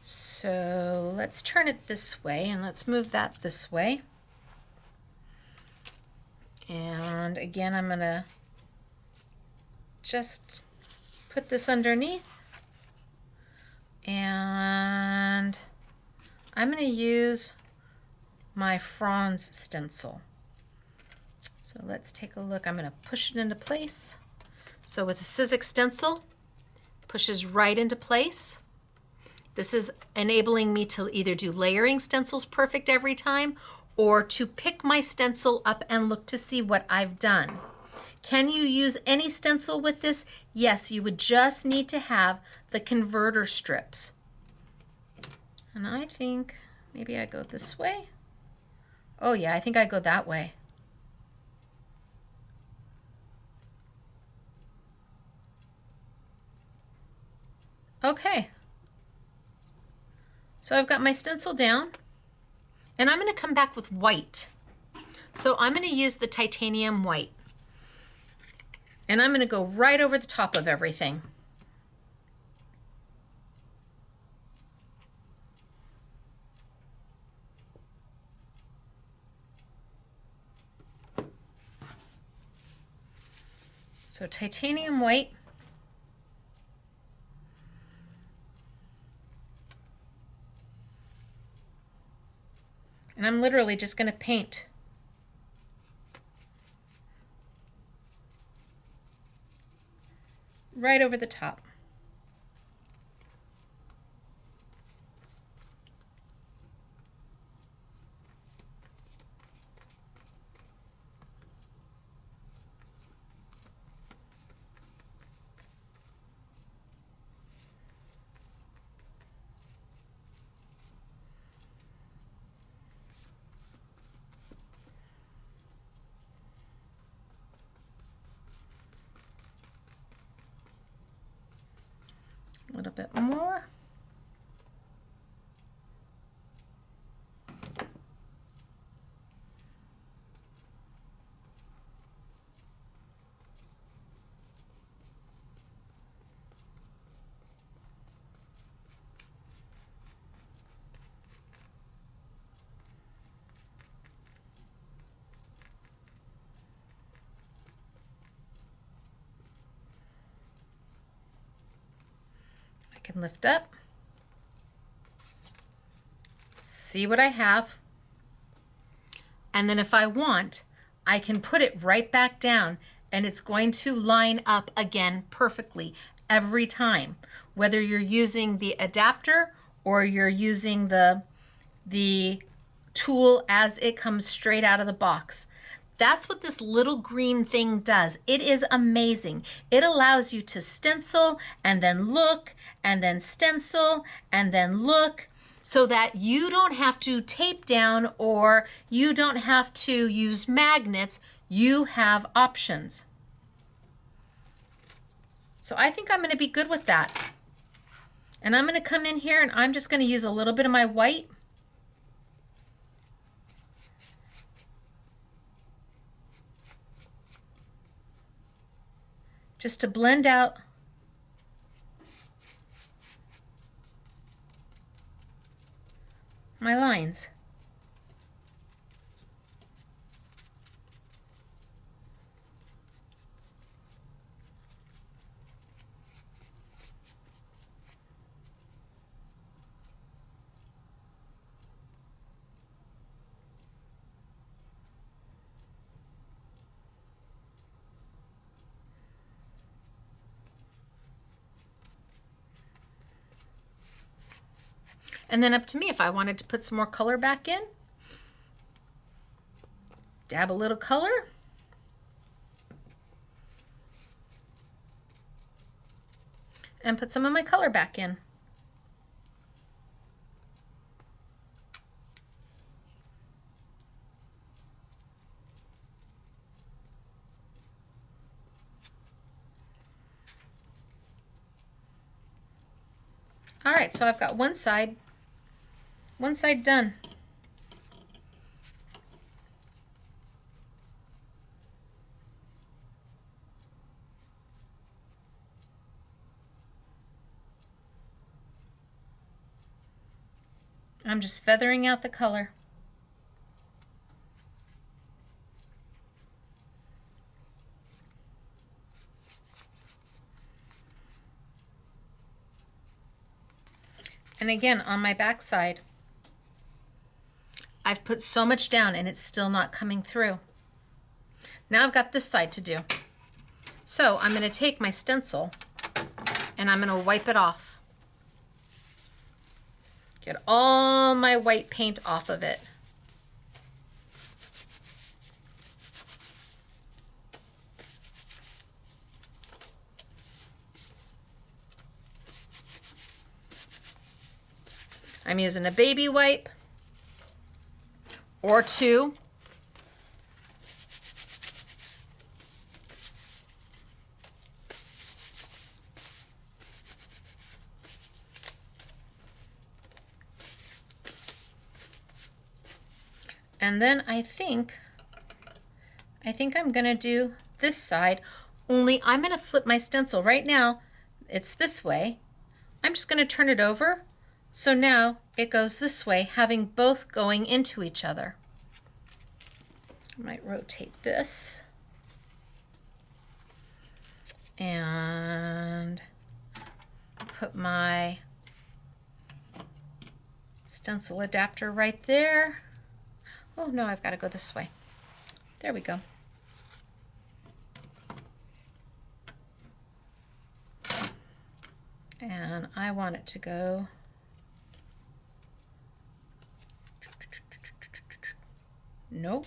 So let's turn it this way and let's move that this way. And again, I'm gonna just put this underneath, and I'm gonna use my Franz stencil. So let's take a look. I'm gonna push it into place. So with the Sizzix stencil, pushes right into place. This is enabling me to either do layering stencils perfect every time or to pick my stencil up and look to see what I've done. Can you use any stencil with this? Yes, you would just need to have the converter strips. And I think maybe I go this way. Oh yeah, I think I go that way. Okay. So I've got my stencil down, and I'm going to come back with white. So I'm going to use the titanium white, and I'm going to go right over the top of everything. So titanium white. And I'm literally just going to paint right over the top. A little bit more. Can lift up, see what I have, and then if I want, I can put it right back down and it's going to line up again perfectly every time, whether you're using the adapter or you're using the tool as it comes straight out of the box. That's what this little green thing does. It is amazing. It allows you to stencil and then look and then stencil and then look so that you don't have to tape down or you don't have to use magnets. You have options. So I think I'm going to be good with that. And I'm going to come in here and I'm just going to use a little bit of my white. Just to blend out my lines. And then up to me if I wanted to put some more color back in. Dab a little color. And put some of my color back in. All right, so I've got one side done. I'm just feathering out the color. And again, on my back side, I've put so much down and it's still not coming through. Now I've got this side to do. So I'm going to take my stencil and I'm going to wipe it off. Get all my white paint off of it. I'm using a baby wipe or two. And then I think I'm going to do this side, only I'm going to flip my stencil. Right now it's this way. I'm just going to turn it over. So now it goes this way, having both going into each other. I might rotate this. And put my stencil adapter right there. Oh no, I've got to go this way. There we go. And I want it to go no,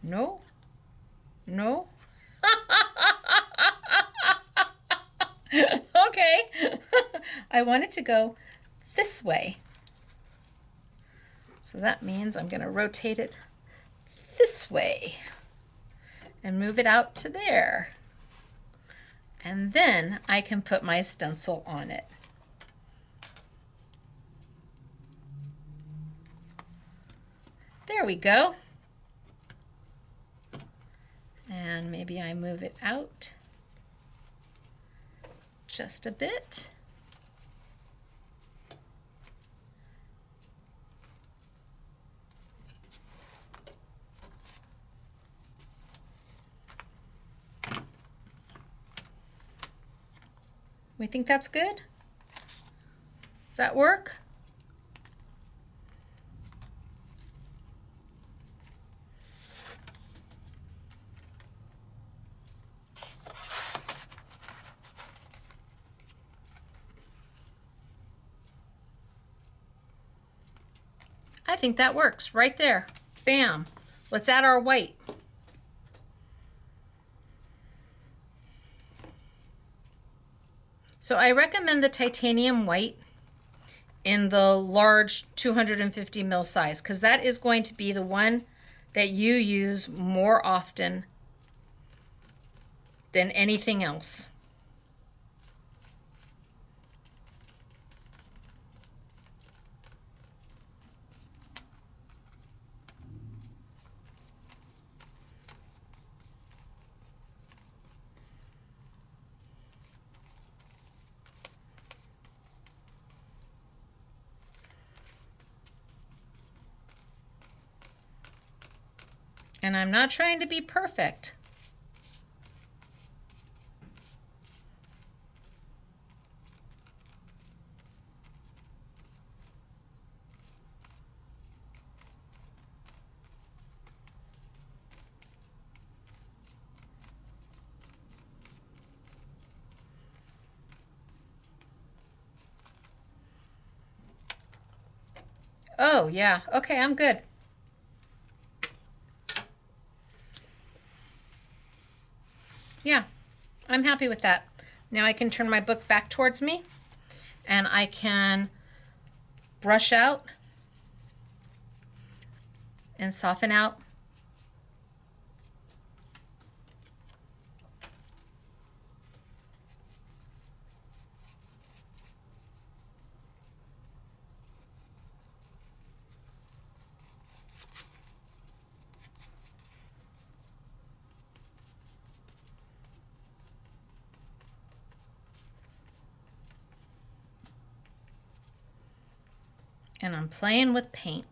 no, no. Okay. I want it to go this way. So that means I'm going to rotate it this way and move it out to there. And then I can put my stencil on it. There we go. And maybe I move it out just a bit. We think that's good? Does that work? I think that works right there. Bam. Let's add our white. So I recommend the titanium white in the large 250 ml size because that is going to be the one that you use more often than anything else. And I'm not trying to be perfect. Oh, yeah. Okay, I'm good. Yeah, I'm happy with that. Now I can turn my book back towards me and I can brush out and soften out. And I'm playing with paint.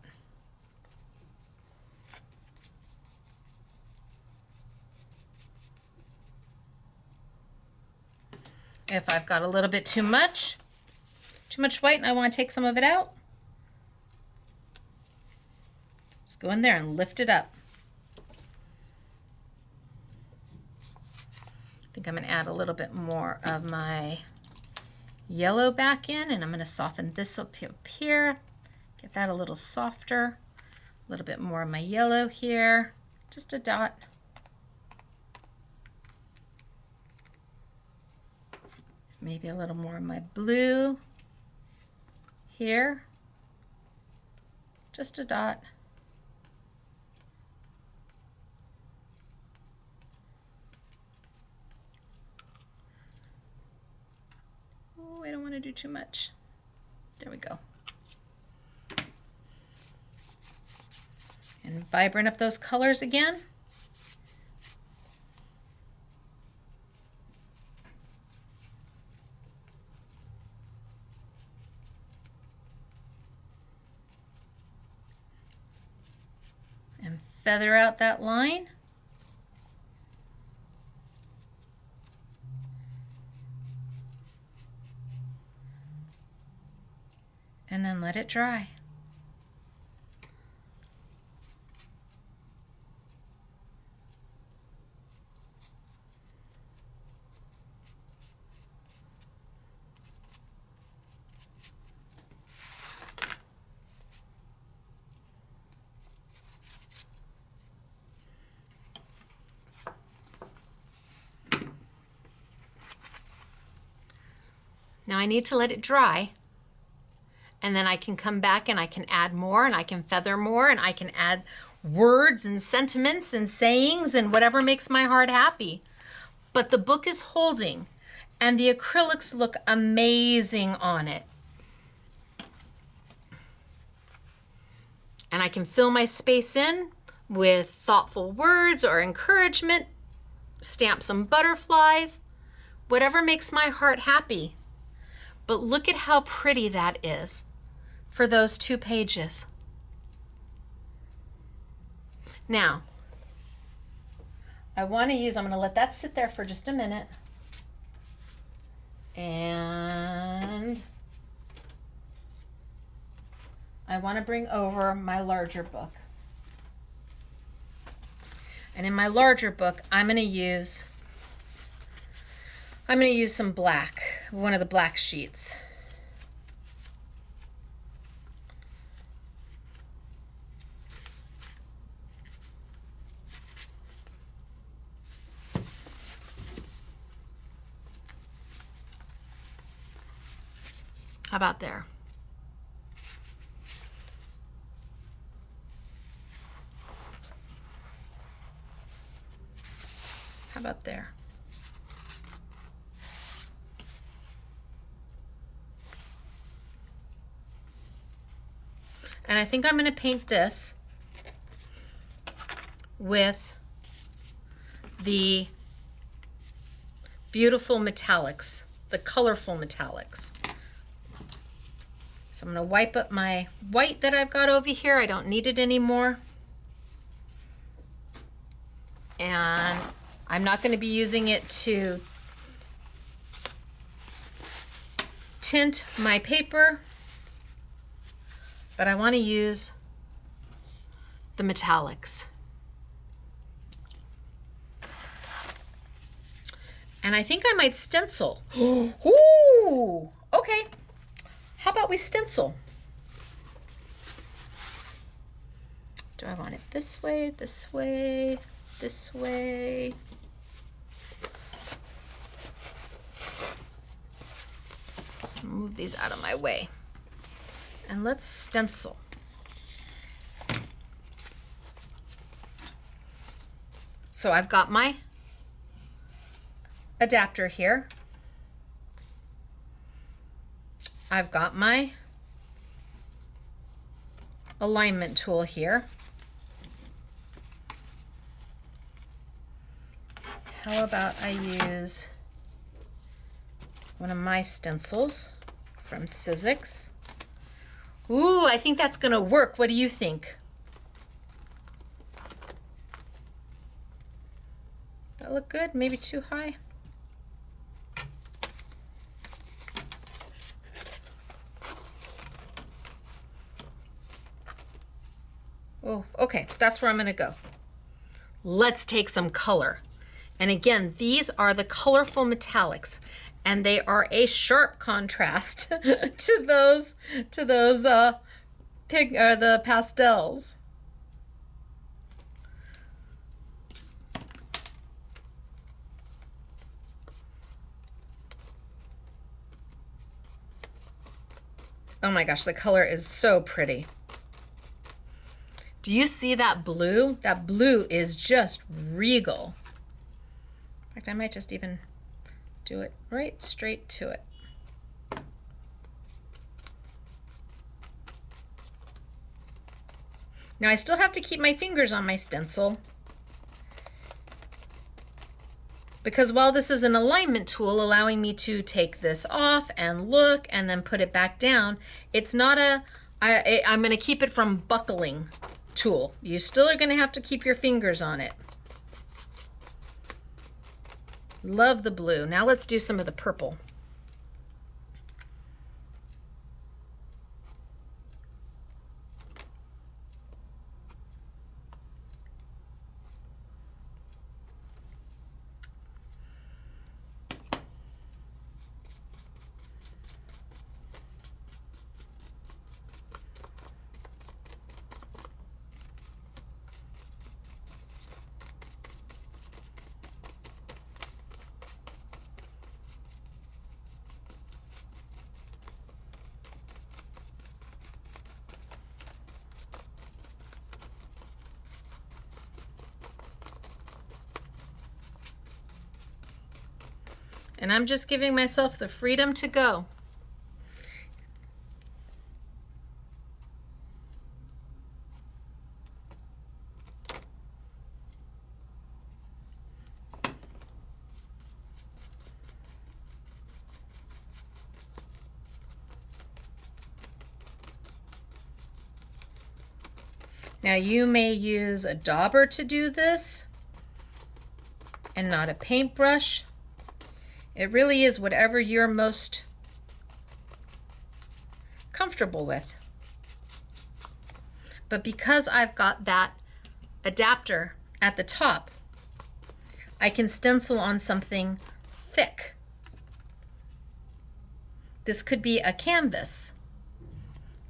If I've got a little bit too much white and I want to take some of it out, just go in there and lift it up. I think I'm going to add a little bit more of my yellow back in, and I'm going to soften this up here, get that a little softer, a little bit more of my yellow here, just a dot. Maybe a little more of my blue here, just a dot. Oh, I don't want to do too much. There we go. And vibrant up those colors again. And feather out that line. And then let it dry. Now I need to let it dry, and then I can come back and I can add more and I can feather more and I can add words and sentiments and sayings and whatever makes my heart happy. But the book is holding and the acrylics look amazing on it. And I can fill my space in with thoughtful words or encouragement, stamp some butterflies, whatever makes my heart happy. But look at how pretty that is for those 2 pages. Now, I'm going to let that sit there for just a minute. And I want to bring over my larger book. And in my larger book, I'm going to use some black, one of the black sheets. How about there? How about there? And I think I'm going to paint this with the beautiful metallics, the colorful metallics. So I'm going to wipe up my white that I've got over here. I don't need it anymore. And I'm not going to be using it to tint my paper, but I want to use the metallics. And I think I might stencil. Ooh, okay. How about we stencil? Do I want it this way, this way, this way? Move these out of my way. And let's stencil. So I've got my adapter here. I've got my alignment tool here. How about I use one of my stencils from Sizzix? Ooh, I think that's gonna work. What do you think? That look good? Maybe too high? Oh, okay, that's where I'm gonna go. Let's take some color. And again, these are the colorful metallics, and they are a sharp contrast to the pastels. Oh my gosh, the color is so pretty. Do you see that blue? That blue is just regal. In fact, I might just even do it right straight to it. Now I still have to keep my fingers on my stencil, because while this is an alignment tool allowing me to take this off and look and then put it back down, it's not I'm going to keep it from buckling tool. You still are going to have to keep your fingers on it. Love the blue. Now let's do some of the purple. And I'm just giving myself the freedom to go. Now you may use a dauber to do this and not a paintbrush. It really is whatever you're most comfortable with. But because I've got that adapter at the top, I can stencil on something thick. This could be a canvas.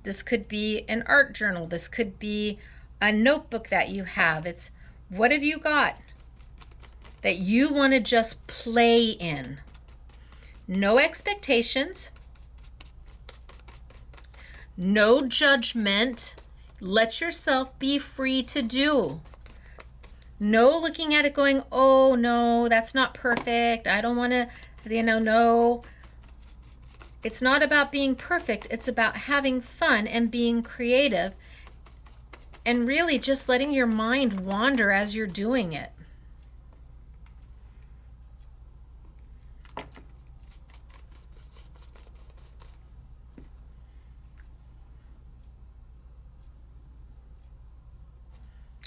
This could be an art journal. This could be a notebook that you have. It's what have you got that you want to just play in? No expectations, no judgment. Let yourself be free to do. No looking at it going, oh no, that's not perfect. I don't want to, no. It's not about being perfect. It's about having fun and being creative and really just letting your mind wander as you're doing it.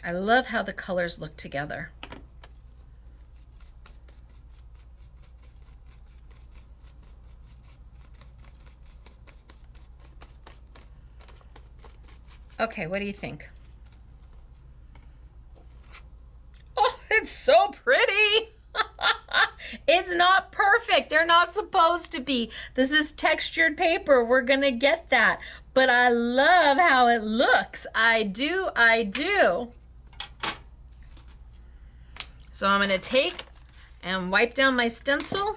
I love how the colors look together. Okay, what do you think? Oh, it's so pretty. It's not perfect. They're not supposed to be. This is textured paper. We're going to get that. But I love how it looks. I do. So I'm going to take and wipe down my stencil.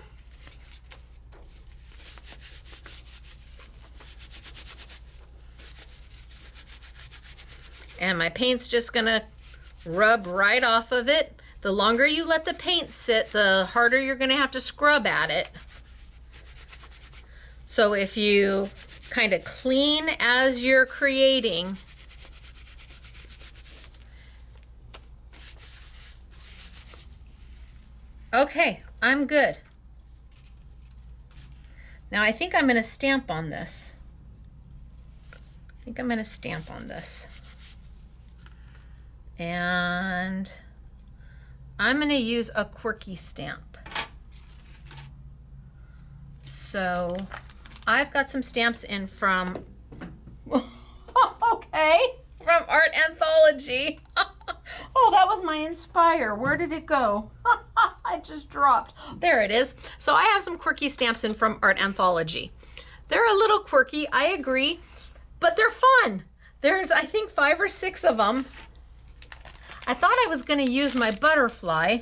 And my paint's just going to rub right off of it. The longer you let the paint sit, the harder you're going to have to scrub at it. So if you kind of clean as you're creating, okay, I'm good. Now I think I'm going to stamp on this. And I'm going to use a quirky stamp. So I've got some stamps in from, okay, from Art Anthology. Oh, that was my Inspire. Where did it go? I just dropped. There it is. So I have some quirky stamps in from Art Anthology. They're a little quirky, I agree, but they're fun. There's, I think, 5 or 6 of them. I thought I was going to use my butterfly,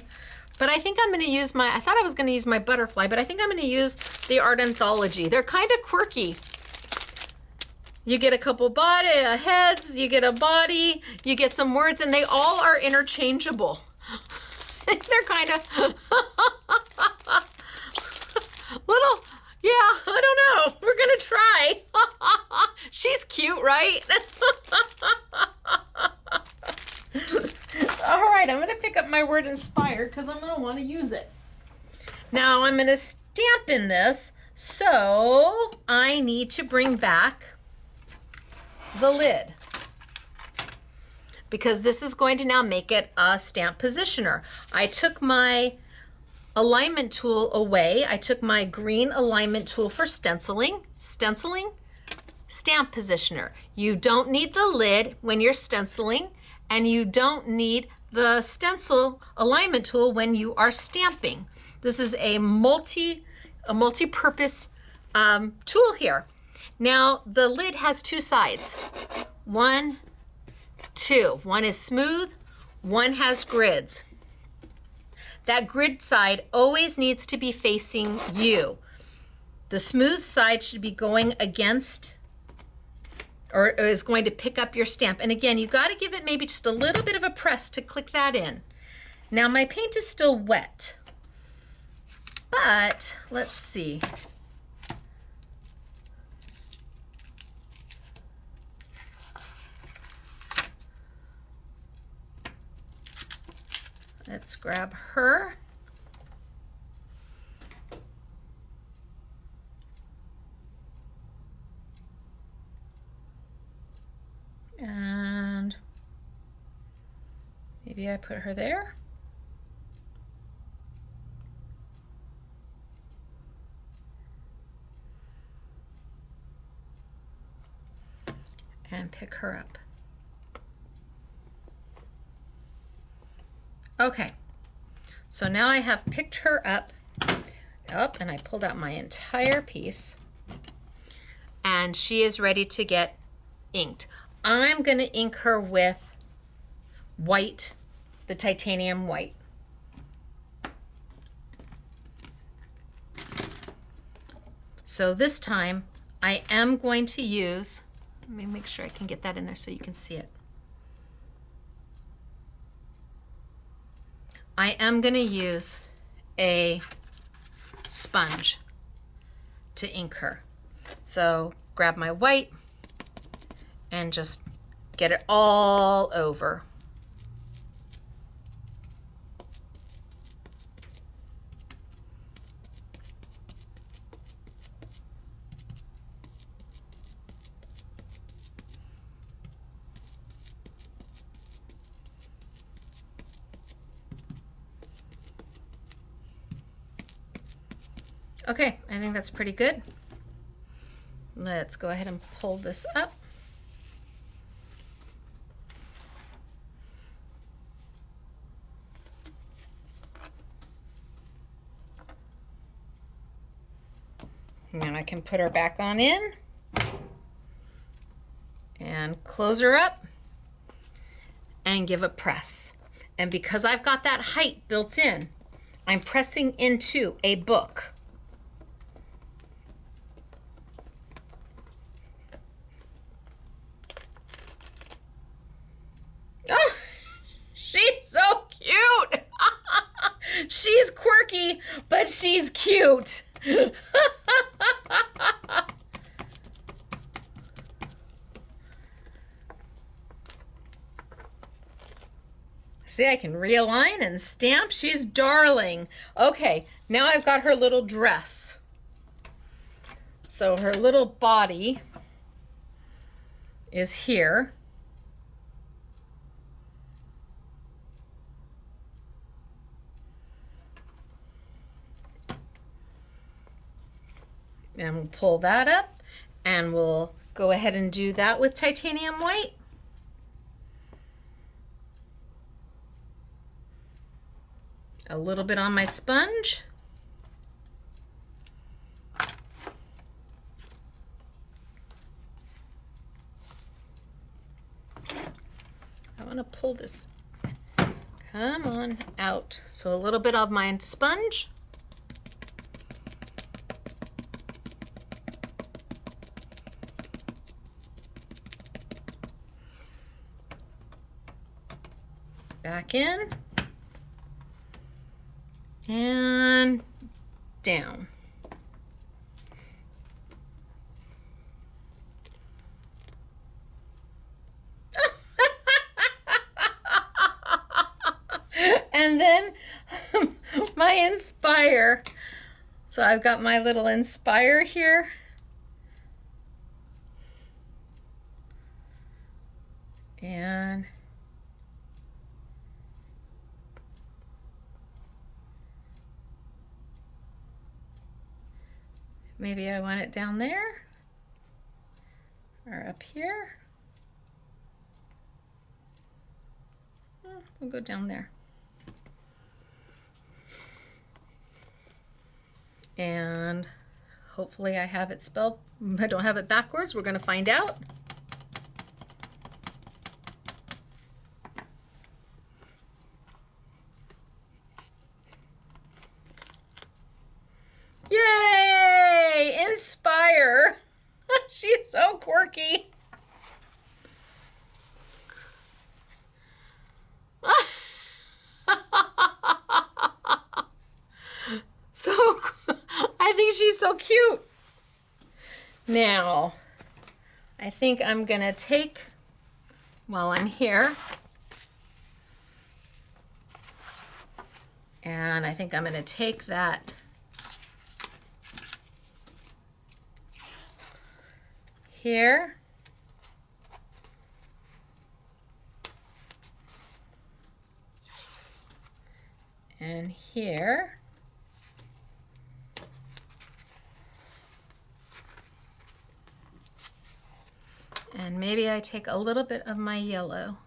but I think I'm going to use my, I thought I was going to use my butterfly, but I think I'm going to use the Art Anthology. They're kind of quirky. You get a couple heads, you get a body, you get some words, and they all are interchangeable. They're kind of little, yeah, I don't know. We're going to try. She's cute, right? All right, I'm going to pick up my word inspired because I'm going to want to use it. Now I'm going to stamp in this, so I need to bring back the lid because this is going to now make it a stamp positioner. I took my alignment tool away. I took my green alignment tool for stenciling, stamp positioner. You don't need the lid when you're stenciling, and you don't need the stencil alignment tool when you are stamping. This is a multi-purpose tool here. Now the lid has 2 sides. 1, 2. One is smooth, one has grids. That grid side always needs to be facing you. The smooth side should be going against, or is going to pick up your stamp. And again, you got to give it maybe just a little bit of a press to click that in. Now my paint is still wet, but let's see. Let's grab her. And maybe I put her there. And pick her up. Okay, so now I have picked her up, and I pulled out my entire piece, and she is ready to get inked. I'm going to ink her with white, the titanium white. So this time I am going to use, let me make sure I can get that in there so you can see it. I am going to use a sponge to ink her. So grab my white and just get it all over. Okay, I think that's pretty good. Let's go ahead and pull this up. Now I can put her back on in and close her up and give a press. And because I've got that height built in, I'm pressing into a book. Oh, she's so cute. She's quirky, but she's cute. See, I can realign and stamp. She's darling. Okay, now I've got her little dress. So her little body is here. And we'll pull that up, and we'll go ahead and do that with titanium white. A little bit on my sponge. I want to pull this, come on, out. So a little bit of my sponge. Back in and down. And then my Inspire. So I've got my little Inspire here. And maybe I want it down there or up here. We'll go down there. And hopefully I have it spelled. I don't have it backwards. We're going to find out. Yay! Inspire. She's so quirky. So I think she's so cute. Now, I think I'm gonna take, while I'm here, and I think I'm gonna take that here, and here, and maybe I take a little bit of my yellow.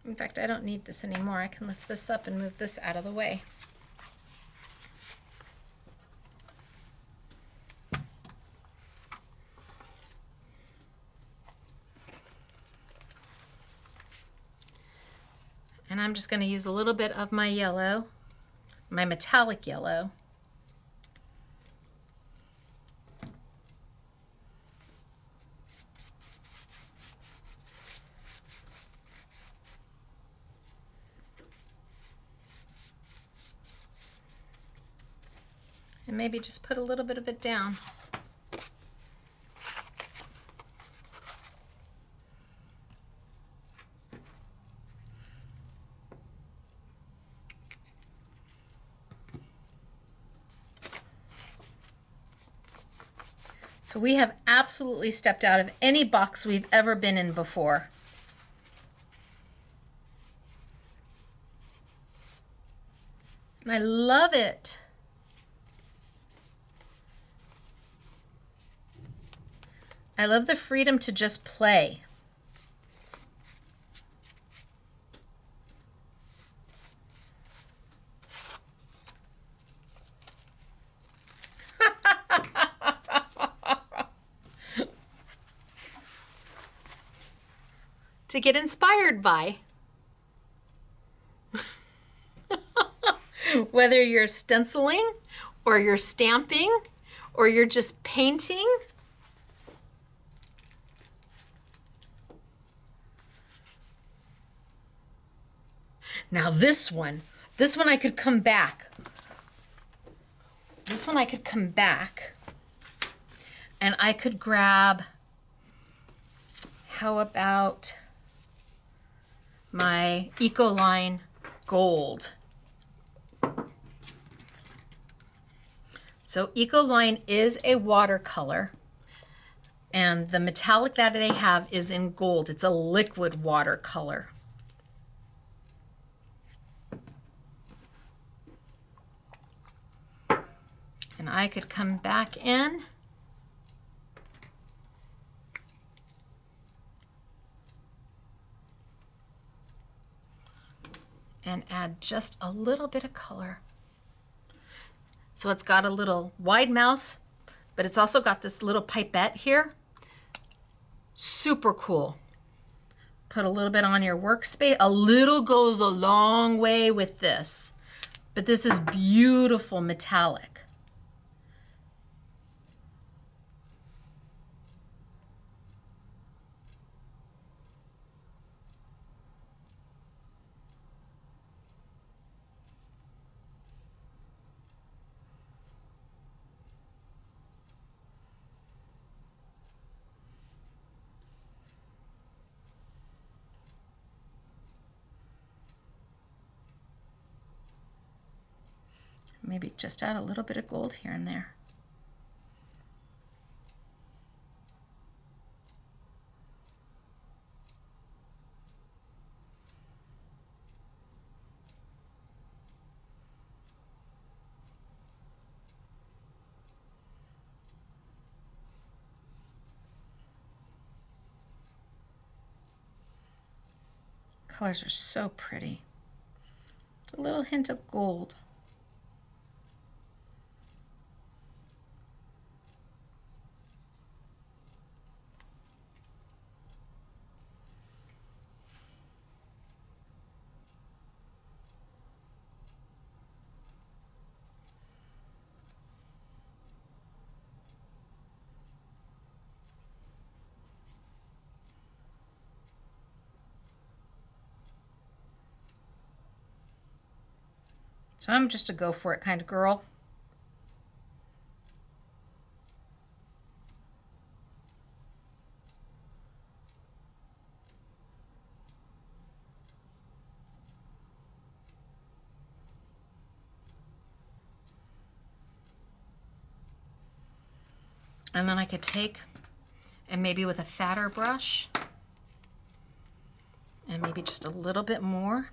In fact, I don't need this anymore. I can lift this up and move this out of the way. And I'm just going to use a little bit of my yellow, my metallic yellow. And maybe just put a little bit of it down. So we have absolutely stepped out of any box we've ever been in before. And I love it. I love the freedom to just play. To get inspired by. Whether you're stenciling or you're stamping or you're just painting. Now this one I could come back. This one I could come back and I could grab, how about my Ecoline Gold. So Ecoline is a watercolor, and the metallic that they have is in gold. It's a liquid watercolor. And I could come back in and add just a little bit of color. So it's got a little wide mouth, but it's also got this little pipette here. Super cool. Put a little bit on your workspace. A little goes a long way with this, but this is beautiful metallic. Maybe just add a little bit of gold here and there. Colors are so pretty. Just a little hint of gold. So I'm just a go for it kind of girl. And then I could take, and maybe with a fatter brush, and maybe just a little bit more.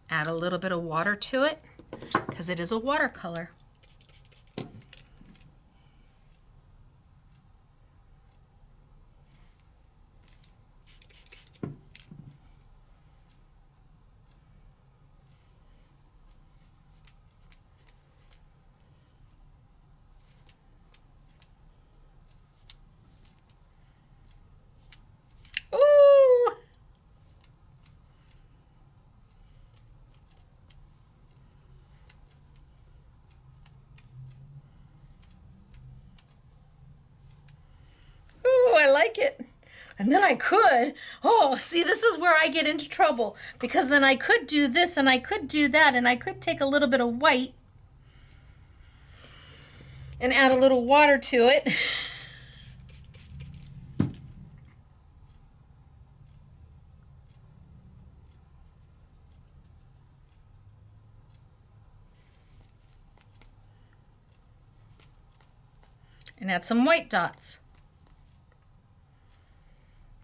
Add a little bit of water to it, because it is a watercolor. I like it. And then I could, oh, see, this is where I get into trouble, because then I could do this and I could do that, and I could take a little bit of white and add a little water to it. And add some white dots.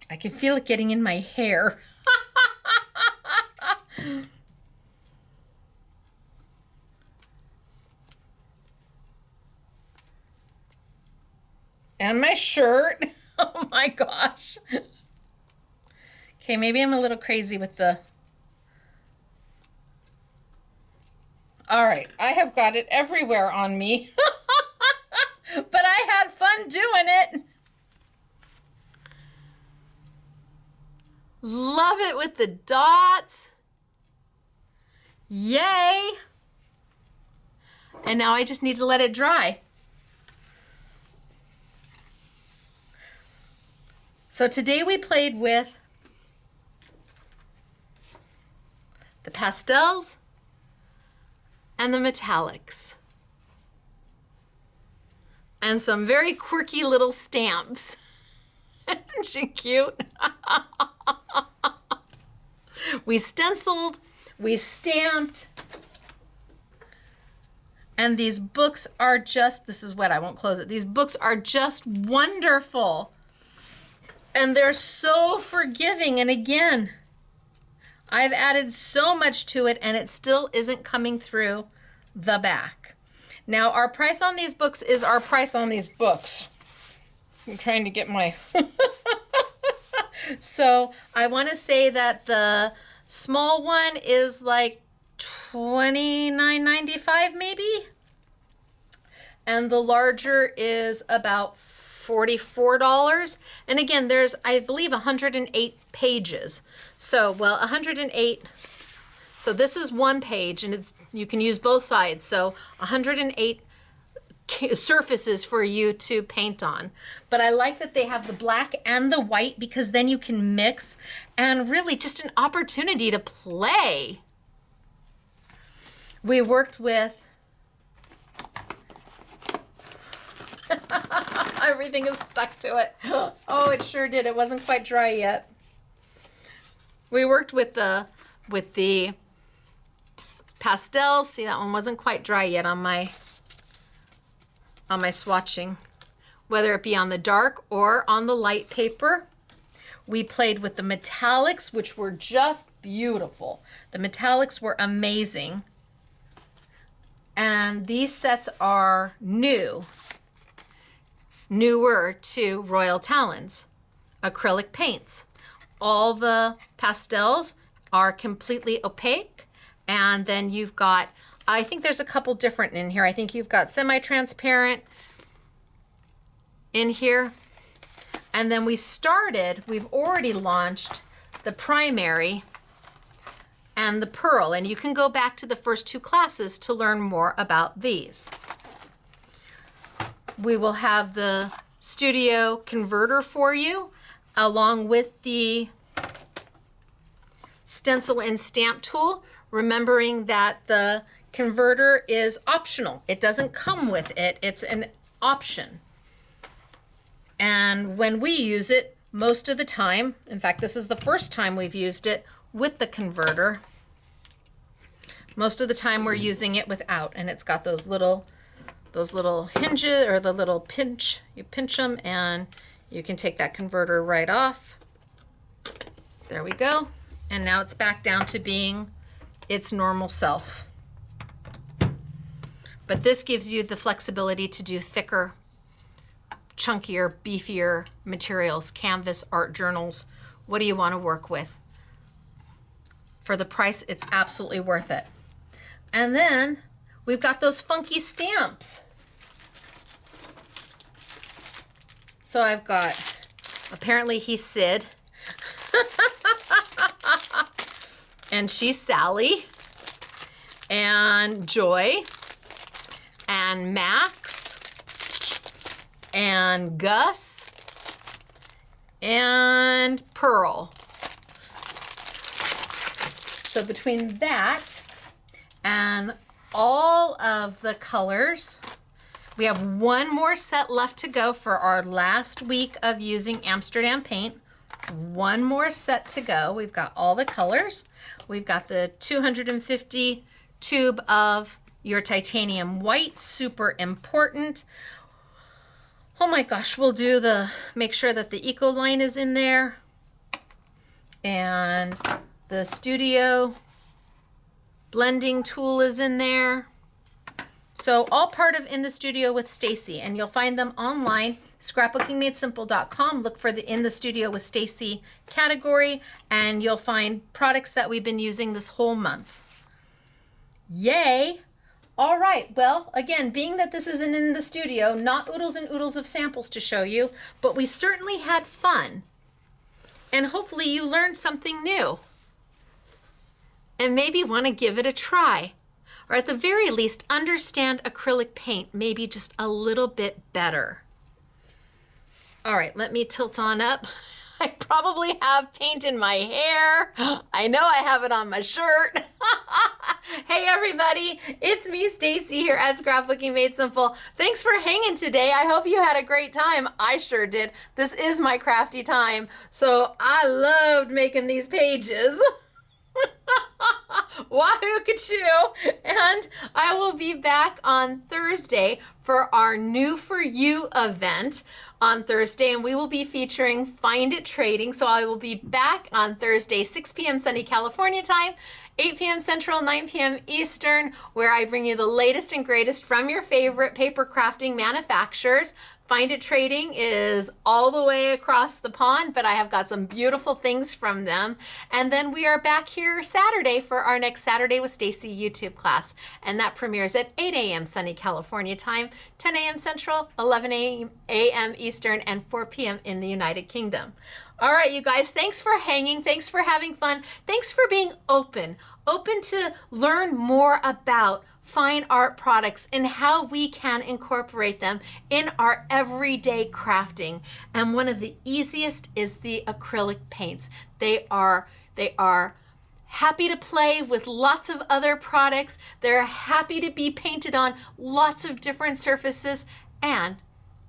I can feel it getting in my hair. and my shirt. Oh my gosh. Okay, maybe I'm a little crazy with the... All right, I have got it everywhere on me. But I had fun doing it. Love it with the dots. Yay. And now I just need to let it dry. So today we played with the pastels and the metallics. And some very quirky little stamps. Isn't she cute? We stenciled, we stamped, and these books are just, this is wet, I won't close it. These books are just wonderful. And they're so forgiving. And again, I've added so much to it and it still isn't coming through the back. Now, our price on these books is our price on these books. I'm trying to get my... So I want to say that the small one is like $29.95 maybe. And the larger is about $44. And again, there's, I believe, 108 pages. So, well, 108... So this is one page, and it's, you can use both sides. So 108 surfaces for you to paint on. But I like that they have the black and the white because then you can mix, and really just an opportunity to play. We worked with, everything is stuck to it. Oh, it sure did. It wasn't quite dry yet. We worked with the pastels. See, that one wasn't quite dry yet on my swatching, whether it be on the dark or on the light paper. We played with the metallics, which were just beautiful. The metallics were amazing. And these sets are newer to Royal Talons, acrylic paints. All the pastels are completely opaque. And then you've got, I think there's a couple different in here. I think you've got semi-transparent in here. And then we've already launched the primary and the pearl. And you can go back to the first two classes to learn more about these. We will have the studio converter for you, along with the stencil and stamp tool. Remembering that the converter is optional. It doesn't come with it, it's an option. And when we use it, most of the time, in fact, this is the first time we've used it with the converter. Most of the time we're using it without, and it's got those little hinges, or the little pinch. You pinch them and you can take that converter right off. There we go. And now it's back down to being its normal self. But this gives you the flexibility to do thicker, chunkier, beefier materials, canvas, art journals. What do you want to work with? For the price, it's absolutely worth it. And then we've got those funky stamps. So I've got, apparently he's Sid. And she's Sally, and Joy, and Max, and Gus, and Pearl. So between that and all of the colors, we have one more set left to go for our last week of using Amsterdam Paint. One more set to go. We've got all the colors. We've got the 250 tube of your titanium white, super important. Oh my gosh, we'll do make sure that the Eco line is in there. And the studio blending tool is in there. So all part of In the Studio with Stacey, and you'll find them online, scrapbookingmadesimple.com. Look for the In the Studio with Stacey category, and you'll find products that we've been using this whole month. Yay! All right, well, again, being that this isn't in the studio, not oodles and oodles of samples to show you, but we certainly had fun. And hopefully you learned something new. And maybe want to give it a try. Or at the very least, understand acrylic paint maybe just a little bit better. All right, let me tilt on up. I probably have paint in my hair. I know I have it on my shirt. Hey everybody, it's me, Stacey, here at Scrapbooking Made Simple. Thanks for hanging today. I hope you had a great time. I sure did. This is my crafty time, so I loved making these pages. Wahoo Kachoo! And I will be back on Thursday for our New For You event on Thursday, and we will be featuring Find It Trading. So I will be back on Thursday, 6 p.m. sunny California time, 8 p.m. Central, 9 p.m. Eastern, where I bring you the latest and greatest from your favorite paper crafting manufacturers. Find It Trading is all the way across the pond, but I have got some beautiful things from them. And then we are back here Saturday for our next Saturday with Stacey YouTube class. And that premieres at 8 a.m. sunny California time, 10 a.m. Central, 11 a.m. Eastern, and 4 p.m. in the United Kingdom. All right, you guys, thanks for hanging. Thanks for having fun. Thanks for being open to learn more about fine art products and how we can incorporate them in our everyday crafting. And one of the easiest is the acrylic paints. They are happy to play with lots of other products. They're happy to be painted on lots of different surfaces, and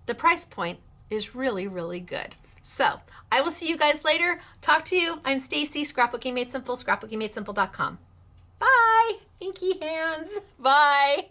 the price point is really, really good. So I will see you guys later. Talk to you. I'm Stacey, Scrapbooking Made Simple, scrapbookingmadesimple.com. Bye. Inky hands. Bye.